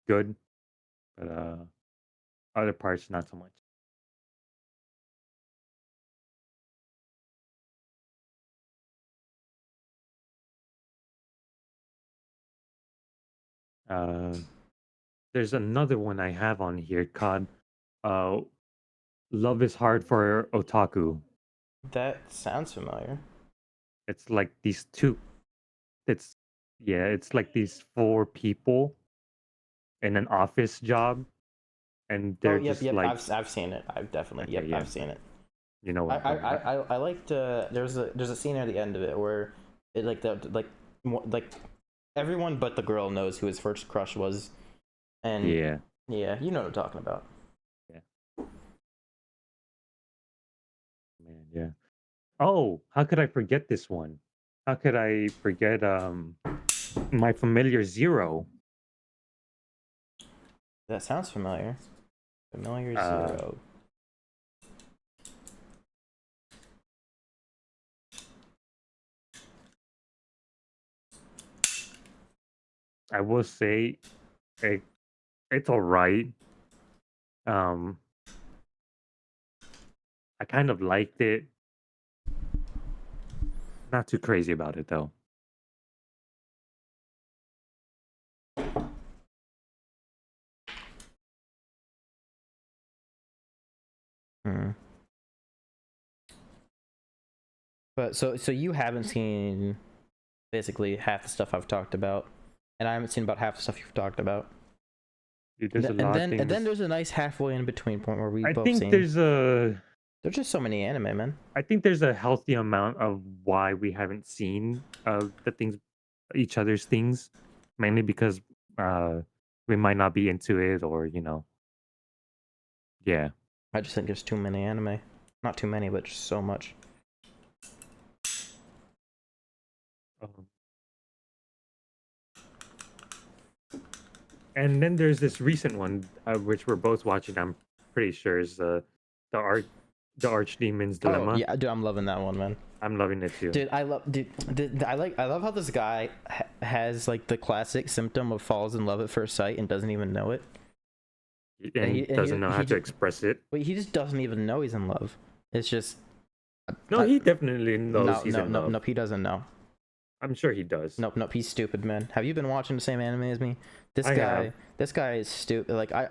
good, but other parts not so much. Uh, there's another one I have on here called uh, "Love is Hard for Otaku." That sounds familiar. It's like these two. It's yeah, it's like these four people in an office job, and Oh, they're yep, just yep. like, I've seen it. I've definitely. okay, Yep, yeah, I've seen it. you know what I I'm I talking I about. I I liked. There's a scene at the end of it where it like everyone but the girl knows who his first crush was, and Yeah, yeah, you know what I'm talking about. yeah, man, yeah. Oh, how could I forget this one? How could I forget my familiar Zero? That sounds familiar. Familiar Uh, Zero. I will say it, it's all right. Um, I kind of liked it. Not too crazy about it though. Hmm. But so you haven't seen basically half the stuff I've talked about, and I haven't seen about half the stuff you've talked about. Dude, And, there's a th- and lot of then and then things. there's a nice halfway in between point where we've I both think seen. there's a There's just so many anime, man. I think there's a healthy amount of why we haven't seen the things, each other's things, mainly because uh we might not be into it, or yeah. I just think there's too many anime. Not too many, but just so much. Um, and then there's this recent one which we're both watching. I'm pretty sure is the arch the Archdemon's Oh Dilemma. yeah, dude, I'm loving that one, man. I'm loving it too. Dude, I love how this guy has like the classic symptom of falls in love at first sight and doesn't even know it. And he doesn't know how to express it. But he just doesn't even know he's in love. It's just No, he definitely knows no, he's no, in no, love. nope. He doesn't know. I'm sure he does. Nope, nope. He's stupid, man. Have you been watching the same anime as me? This I have. guy is stupid. Like I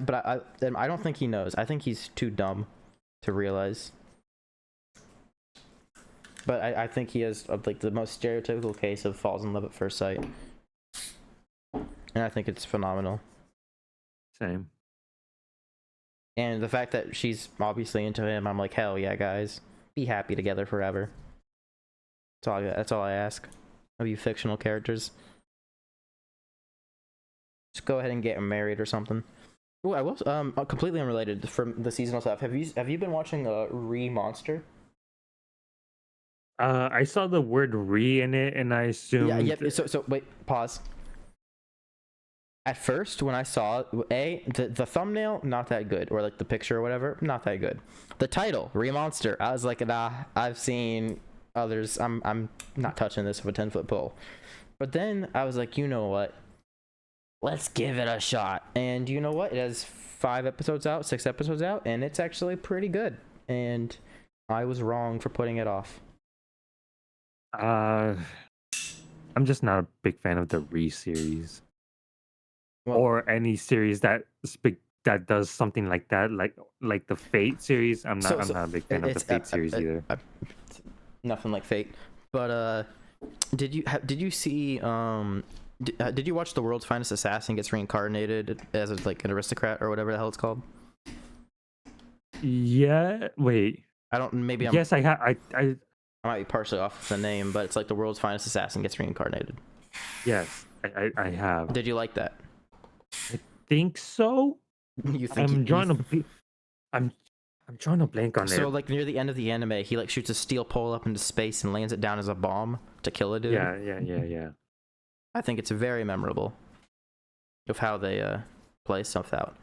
don't think he knows. I think he's too dumb to realize. But I think he has like the most stereotypical case of falls in love at first sight, and I think it's phenomenal. Same. And the fact that she's obviously into him, I'm like, hell yeah, guys, be happy together forever. That's all I ask of you fictional characters. Just go ahead and get married or something. Oh, I was completely unrelated from the seasonal stuff. Have you been watching Re Monster? I saw the word "re" in it, and I Yeah, assumed. yep. So wait, pause. At first, when I saw the thumbnail, not that good, or like the picture or whatever, not that good. The title, Re Monster, I was like, nah, I've seen others. I'm not touching this with a 10-foot pole. But then I was like, you know what? Let's give it a shot. And you know what? It has 6 episodes out, and it's actually pretty good. And I was wrong for putting it off. Uh, I'm just not a big fan of the "re" series Well, or any series that does something like that, like the Fate series. I'm not. so I'm so not a big fan of the it's Fate series either. nothing like Fate. But did you see did you watch The World's Finest Assassin gets reincarnated as like an aristocrat or whatever the hell it's called? Yeah. Wait. I don't. Maybe Yes, I have. I might be partially off the name, but it's like The World's Finest Assassin gets reincarnated. Yes, I have. Did you like that? I think so. You think I'm drawing a. I'm I'm trying to blank on so it. like near the end of the anime, he like shoots a steel pole up into space and lands it down as a bomb to kill a dude. Yeah. I think it's very memorable of how they play stuff out.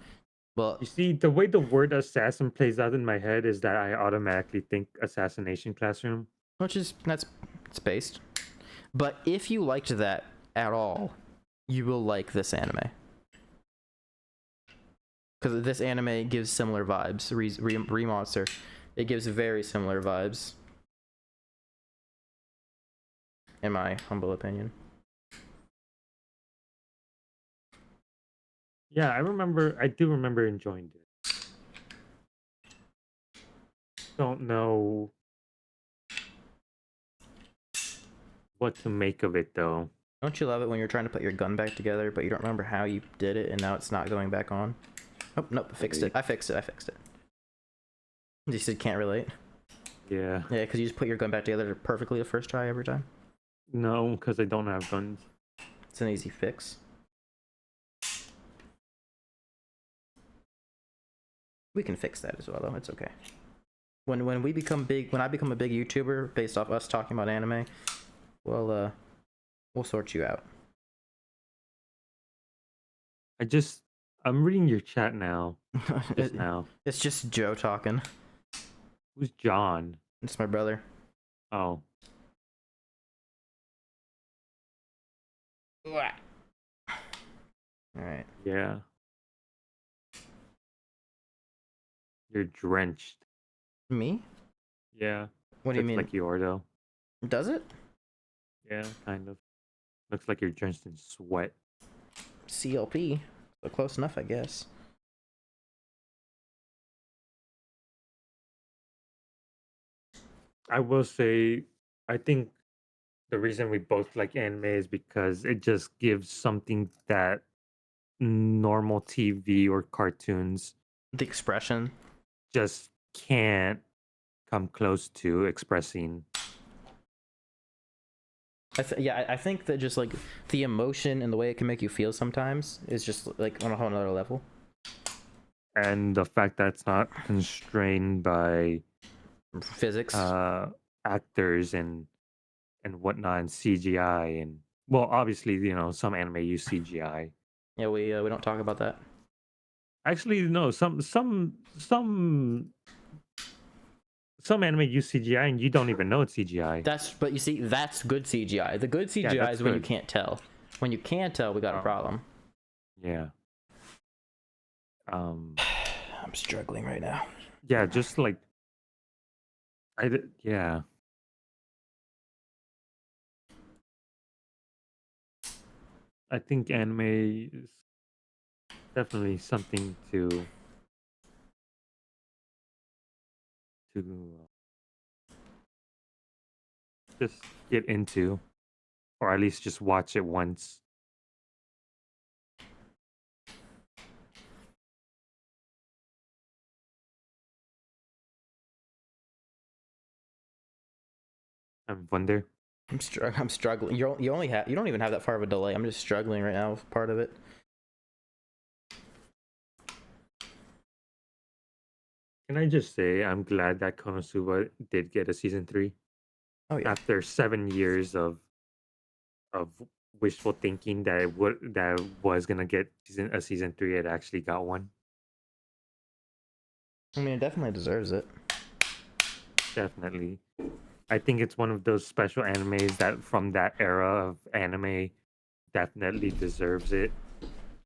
Well, You see, the way the word assassin plays out in my head is that I automatically think assassination classroom. which is that's it's based. But if you liked that at all, you will like this anime. Because this anime gives similar vibes. Monster, it gives very similar vibes. In my humble opinion. Yeah, I do remember enjoying it. Don't know what to make of it though. Don't you love it when you're trying to put your gun back together, but you don't remember how you did it, and now it's not going back on? Oh, nope, fixed it. I fixed it. You said can't relate? Yeah. Yeah, because you just put your gun back together perfectly the first try every time. No, because I don't have guns. It's an easy fix. We can fix that as well, though. It's okay. When I become a big YouTuber based off us talking about anime, we'll sort you out. I'm reading your chat now. Just It- now. It's just Joe talking. Who's John? It's my brother. Oh. Alright. Yeah. You're drenched. Me? Yeah. What do you Looks mean? like you are though. Does it? Yeah, kind of. Looks like you're drenched in sweat. CLP. So close enough, I guess. I will say, I think the reason we both like anime is because it just gives something that normal TV or cartoons The expression. just can't come close to expressing. I think that just like the emotion and the way it can make you feel sometimes is just like on a whole nother level. And the fact that it's not constrained by Physics. actors and whatnot and CGI and well obviously some anime use CGI. Yeah, we don't talk about that. Actually no, some anime use CGI and you don't even know it's CGI. But you see, that's good CGI. The good CGI that's is when you good. can't tell. When you can tell, we got a problem. Yeah. I'm struggling right now. Yeah, just like yeah. I think anime is definitely something to just get into, or at least just watch it once. I wonder. I'm struggling. You only have you don't even have that far of a delay. I'm just struggling right now with part of it. Can I just say I'm glad that Konosuba did get a season 3 Oh yeah. after 7 years of wishful thinking that that was gonna get a season 3. It actually got one. I mean, it definitely deserves it. Definitely. I think it's one of those special animes that from that era of anime definitely deserves it.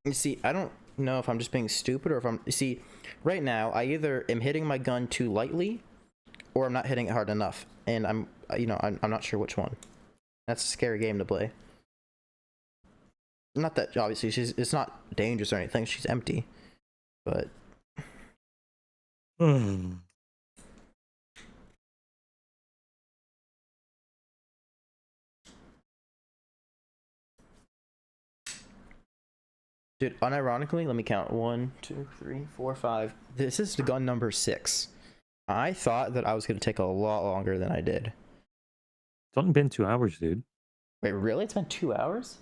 You see, I don't know if I'm just being stupid or if I'm. You see, right now I either am hitting my gun too lightly, or I'm not hitting it hard enough, and I'm not sure which one. That's a scary game to play. Not that obviously it's not dangerous or anything. She's empty, but dude, unironically, let me count. 1, 2, 3, 4, 5. This is the gun number 6. I thought that I was gonna take a lot longer than I did. It's only been 2 hours, dude. Wait, really? It's been 2 hours?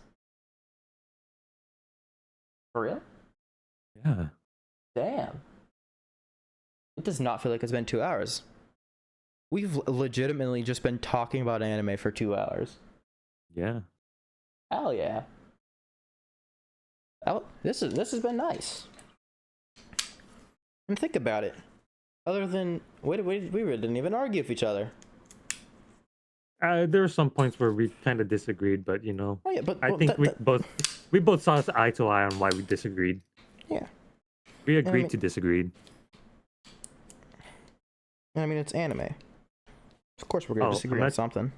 For real? Yeah. Damn. It does not feel like it's been 2 hours. We've legitimately just been talking about anime for 2 hours. Yeah. Hell yeah. Oh, this has been nice. And think about it. Other than we really didn't even argue with each other. There were some points where we kind of disagreed, but Oh yeah, but I well, think we both saw eye to eye on why we disagreed. yeah. We And agreed to disagree. I mean, it's anime. Of course, we're gonna Oh, disagree on something.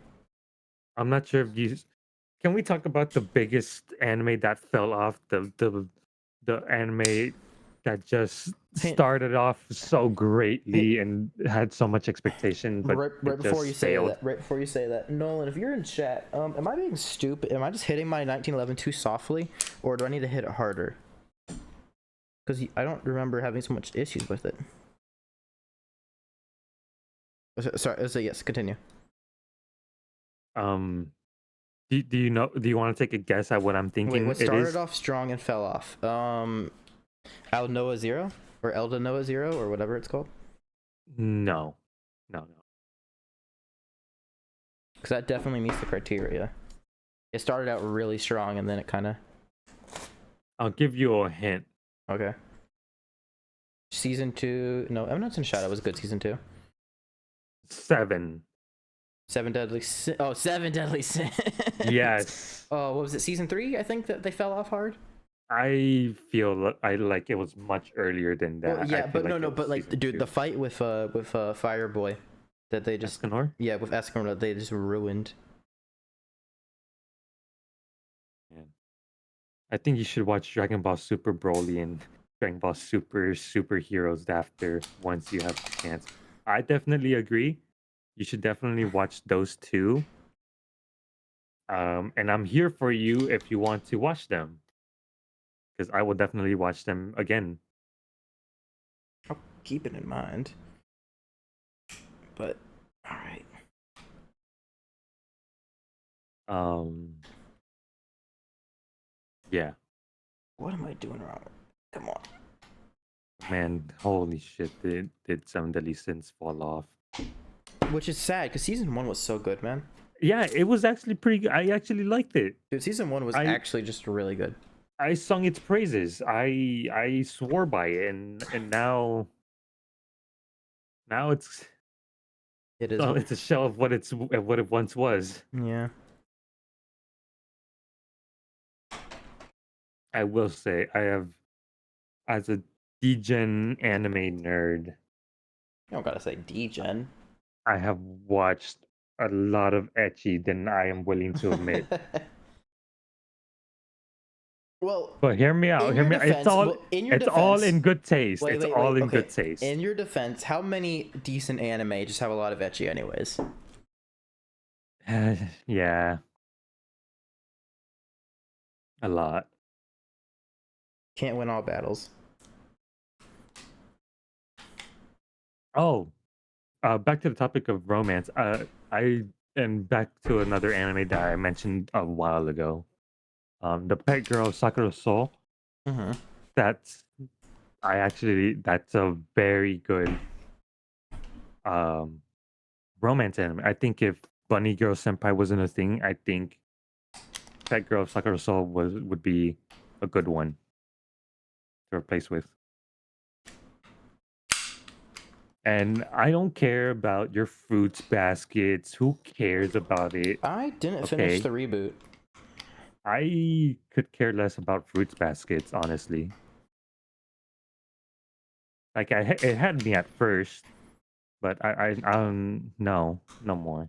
I'm not sure if you can we talk about the biggest anime that fell off, the anime that just Hey, started off so greatly and had so much expectation, but right it before you just say failed. that, Nolan, if you're in chat, am I being stupid? Am I just hitting my 1911 too softly, or do I need to hit it harder? Because I don't remember having so much issues with it. Sorry, so yes, continue. Um, do you know? Do you want to take a guess at what I'm Wait, thinking what it started is? off strong and fell off? Al Noah Zero or Elda Noah Zero or whatever it's called. No, no. Because that definitely meets the criteria. It started out really strong and then it kind of. I'll give you a hint. Okay. Season 2. No, Eminence in Shadow was a good season 2. 7. Seven Deadly Sin. Oh, Seven Deadly Sins. Yes. Oh, what was it? Season 3? I think that they fell off hard. I feel I like it was much earlier than Well, that. I yeah, feel but like it was but like, season dude, the 2. fight with Fireboy, that they just Escanor? yeah with Escanor that they just ruined. Man. I think you should watch Dragon Ball Super Broly and Dragon Ball Super Superheroes after once you have the chance. I definitely agree. You should definitely watch those two. And I'm here for you if you want to watch them because I will definitely watch them again. I'll keep it in mind. But all right. Um, yeah, What am I doing wrong? Come on. man, holy shit! Did Seven Deadly Sins fall off? Which is sad because season 1 was so good, man. Yeah, it was actually pretty good. I actually liked it. Dude, season 1 was I actually just really good. I sung its praises. I swore by it, and now It is. oh, it's a shell of what it once was. Yeah. I will say I have as a degen anime nerd, You don't gotta say D-Gen. I have watched a lot of ecchi than I am willing to admit. Well, But hear me out. in Hear your me out. defense, well, in your It's all defense, in good taste. wait, It's wait, all wait. in Okay, good taste. in your defense, how many decent anime just have a lot of ecchi, anyways? Yeah, a lot. Can't win all battles. Oh, back to the topic of romance. I and back to another anime that I mentioned a while ago. The Pet Girl Sakura Soul. Mm-hmm. That's that's a very good um romance anime. I think if Bunny Girl Senpai wasn't a thing, I think Pet Girl Sakura Soul would be a good one to replace with. And I don't care about your fruits baskets. Who cares about it? I didn't finish Okay. the reboot. I could care less about fruits baskets, honestly. Like it had me at first, but I no, no more.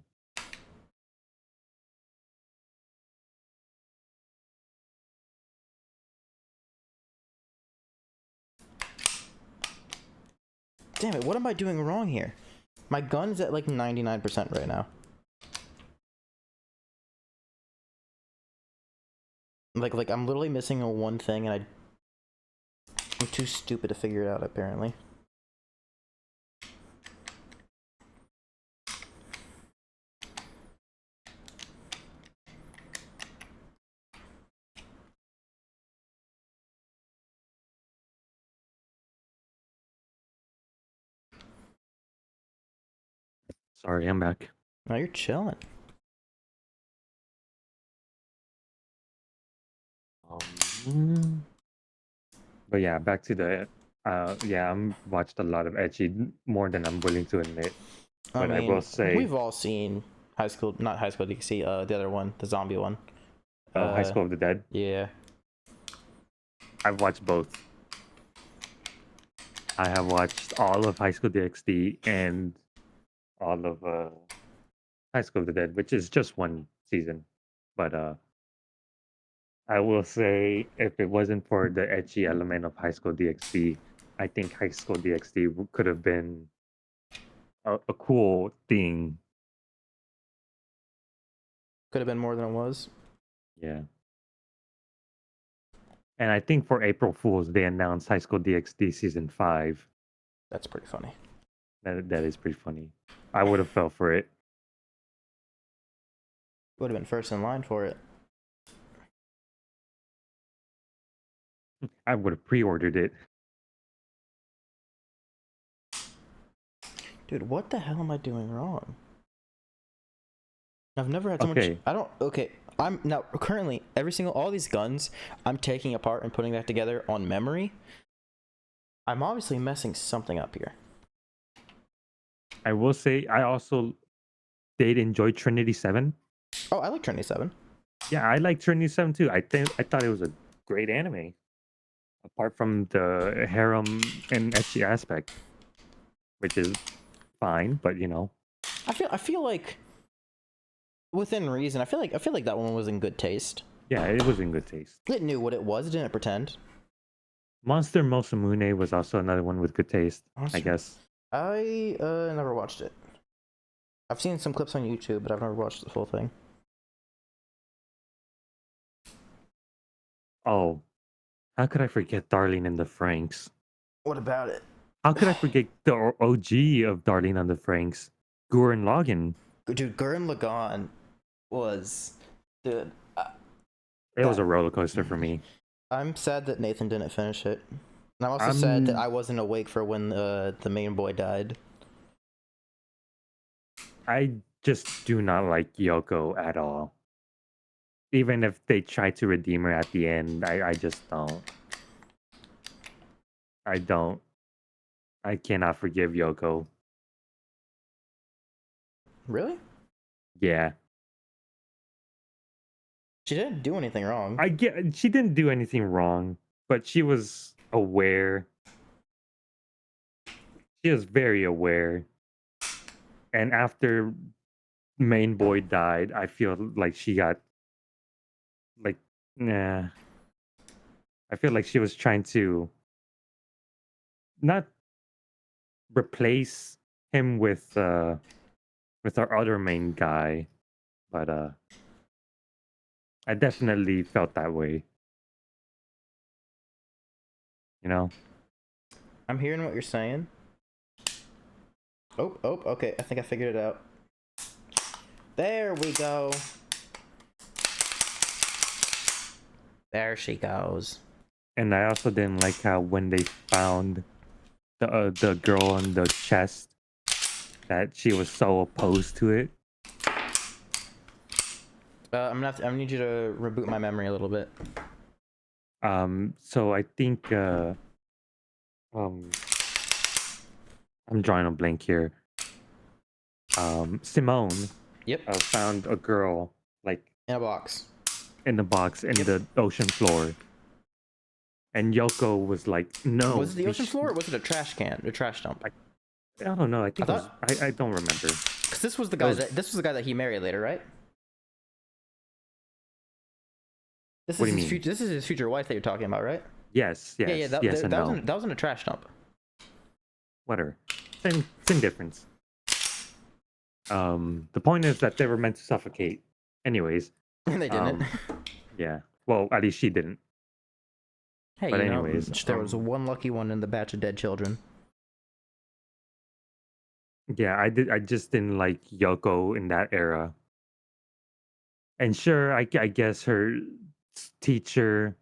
Damn it! What am I doing wrong here? My gun's at like 99% right now. Like I'm literally missing a one thing, and I'm too stupid to figure it out. Apparently. Sorry, I'm back. No, you're chilling. Um, but yeah, back to the yeah, I'm watched a lot of edgy more than I'm willing to admit. I But I will mean, say, we've all seen High School, not High School DxD, the other one, the zombie one. High School of the Dead. Yeah. I've watched both. I have watched all of High School DxD and all of High School of the Dead, which is just one season. But I will say, if it wasn't for the edgy element of High School DxD, I think High School DxD could have been a cool thing. Could have been more than it was. Yeah. And I think for April Fools, they announced High School DxD season 5. That's pretty funny. That is pretty funny. I would have fell for it. Would have been first in line for it. I would have pre-ordered it. Dude, what the hell am I doing wrong? I've never had so much. Okay. I don't. Okay. I'm now currently all these guns I'm taking apart and putting back together on memory. I'm obviously messing something up here. I will say I also did enjoy Trinity 7. Oh, I like Trinity 7. Yeah, I like Trinity 7 too. I thought it was a great anime. Apart from the harem and ecchi aspect, which is fine, but you know. I feel like within reason, I feel like that one was in good taste. Yeah, it was in good taste. It knew what it was, it didn't pretend. Monster Mosamune was also another one with good taste, I guess. I never watched it. I've seen some clips on YouTube, but I've never watched the full thing. Oh, how could I forget Darling in the Franxx? What about it? How could I forget the OG of Darling in the Franxx? Gurren Lagann. Dude, Gurren Lagann was... Dude, It was a roller coaster for me. I'm sad that Nathan didn't finish it. And I'm also sad that I wasn't awake for when the main boy died. I just do not like Yoko at all. Even if they try to redeem her at the end, I just don't. I don't. I cannot forgive Yoko. Really? Yeah. She didn't do anything wrong. I get she didn't do anything wrong, but she was aware. She was very aware. And after main boy died, I feel like she got like nah. I feel like she was trying to not replace him with our other main guy, but I definitely felt that way. You know? I'm hearing what you're saying. Oh, okay. I think I figured it out. There we go. There she goes. And I also didn't like how when they found the girl on the chest that she was so opposed to it. I need you to reboot my memory a little bit. So I think um I'm drawing a blank here. Simone Yep. found a girl like In a box. in the box in the ocean floor. And Yoko was like, "No." Was it the ocean floor or was it a trash can? A trash dump? I don't know. I think I thought- I don't remember. Cause this was the guy this was the guy that he married later, right? This What is do you his mean? This is his future wife that you're talking about, right? Yes, yes, Yeah. yes, and no. That was in a trash dump. Whatever. Same difference. The point is that they were meant to suffocate. Anyways. And they didn't. Yeah. Well, at least she didn't. Hey, But you know, anyways, there was one lucky one in the batch of dead children. Yeah, I just didn't like Yoko in that era. And sure, I guess her teacher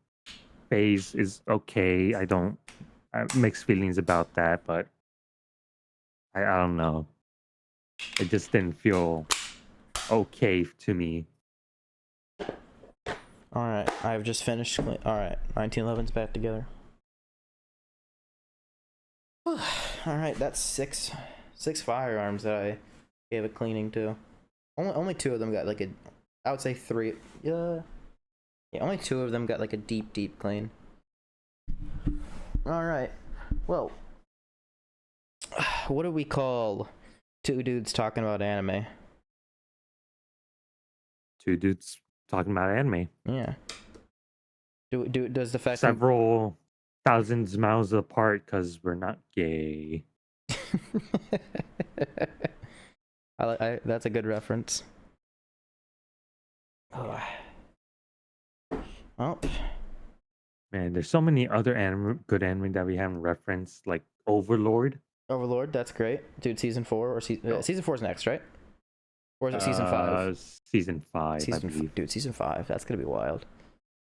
phase is okay. I don't I have mixed feelings about that, but I don't know. It just didn't feel okay to me. All right, I've just finished. All right, 1911's back together. All right, that's six firearms that I gave a cleaning to. Only two of them got like a. I would say three. Yeah. Only two of them got like a deep clean. All right. Well, what do we call two dudes talking about anime? Two dudes talking about anime. Yeah. Does the fact Several thousands miles apart because we're not gay. That's a good reference. Oh. Well, Man, there's so many other good anime that we haven't referenced, like Overlord. Overlord, that's great, dude. Season 4 or season 4 is next, right? Or is it season 5? Season 5, I believe. Dude, season 5. That's gonna be wild.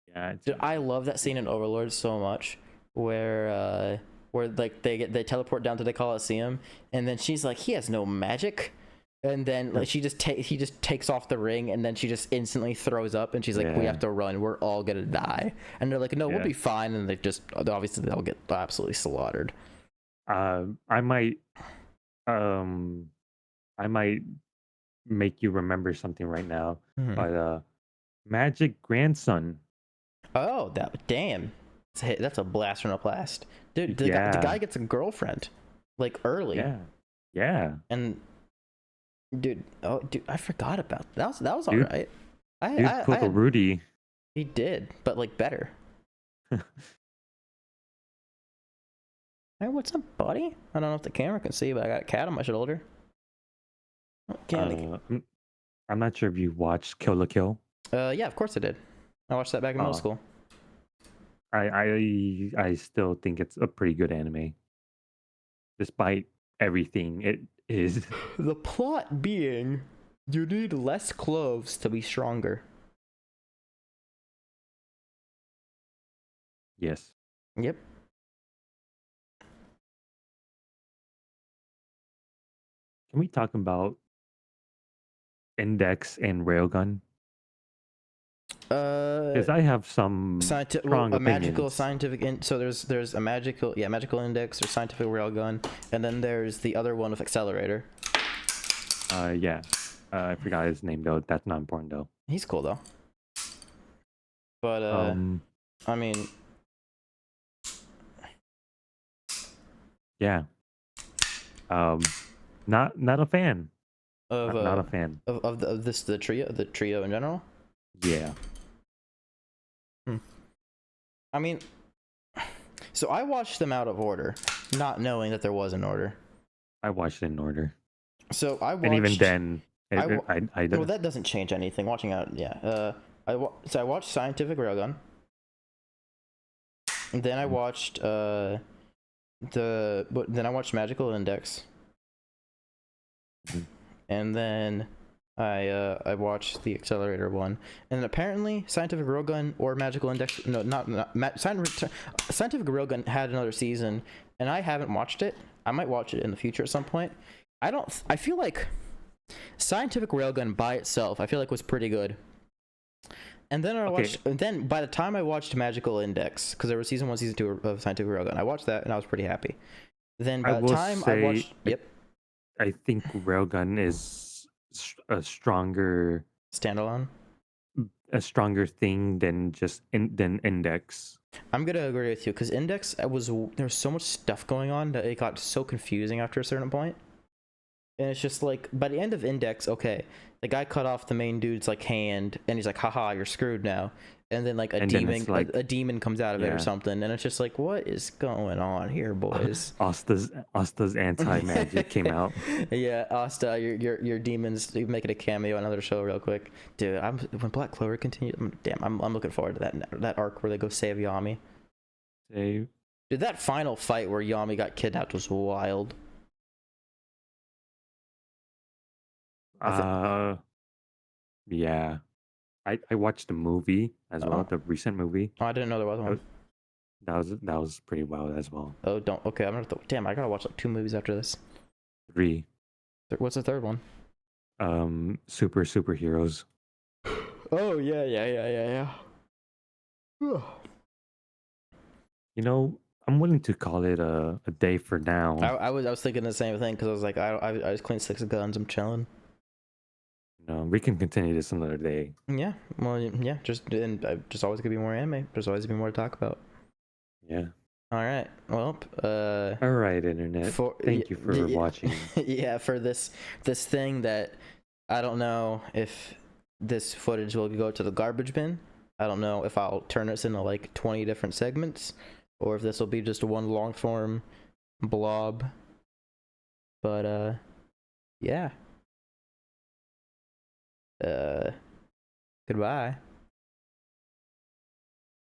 Yeah, Dude, I love that scene in Overlord so much, where like they teleport down to the Coliseum, and then she's like, he has no magic, and then like he just takes off the ring, and then she just instantly throws up, and she's like, we have to run, we're all gonna die, and they're like, no, we'll be fine, and obviously they'll get absolutely slaughtered. I might make you remember something right now, but Magic Grandson. Oh, damn. That's a blast from the past. Dude, the guy gets a girlfriend, like, early. Yeah. And, dude, I forgot about that. That was alright. Dude pulled a Rudy. He did, but, like, better. Hey, what's up, buddy? I don't know if the camera can see, but I got a cat on my shoulder. I'm not sure if you watched Kill la Kill. Yeah, of course I did. I watched that back in middle school. I still think it's a pretty good anime, despite everything it is. The plot being, you need less cloves to be stronger. Yes. Yep. Can we talk about Index and Railgun? Because I have some strong opinions. Magical scientific. So there's a magical index or scientific railgun, and then there's the other one with accelerator. Yeah. I forgot his name though. That's not important though. He's cool though. But I mean, yeah. Not a fan. Not a fan of the trio in general. Yeah. I mean, So I watched them out of order, not knowing that there was an order. I watched it in order, So I and even watched. then, Well, that doesn't change anything. Watching out, yeah. So I watched Scientific Railgun. And then I watched then I watched Magical Index. Mhm. And then I watched the Accelerator one, and apparently Scientific Railgun or Magical Index, no, Scientific Railgun had another season, and I haven't watched it. I might watch it in the future at some point. I feel like Scientific Railgun by itself, I feel like was pretty good. And then and then by the time I watched Magical Index, because there was season 1, season 2 of Scientific Railgun, I watched that and I was pretty happy. Then by the time I watched, I think Railgun is a stronger standalone. Thing than than Index. I'm gonna agree with you because Index, there's so much stuff going on that it got so confusing after a certain point. And it's just like by the end of Index, okay, the guy cut off the main dude's like hand, and he's like, "Haha, you're screwed now." And then like a demon comes out of it or something, and it's just like, what is going on here, boys? Asta's anti-magic came out. Yeah, Asta, your demons making a cameo on another show real quick, dude. When Black Clover continues, I'm looking forward to that arc where they go save Yami. Dude, that final fight where Yami got kidnapped was wild. Yeah. I watched the movie as well, the recent movie. Oh, I didn't know there was one. That was pretty wild as well. Oh, okay. I'm gonna damn. I gotta watch like 2 movies after this. 3. What's the third one? Superheroes. Oh yeah. You know, I'm willing to call it a day for now. I was thinking the same thing because I was like, I just cleaned 6 guns. I'm chilling. No, we can continue this another day. Yeah, well, yeah, just always gonna be more anime. There's always gonna be more to talk about. Yeah. All right. Well, all right, internet. Thank you for watching. Yeah, for this thing that I don't know if this footage will go to the garbage bin. I don't know if I'll turn this into like 20 different segments, or if this will be just one long form blob. But yeah. Goodbye.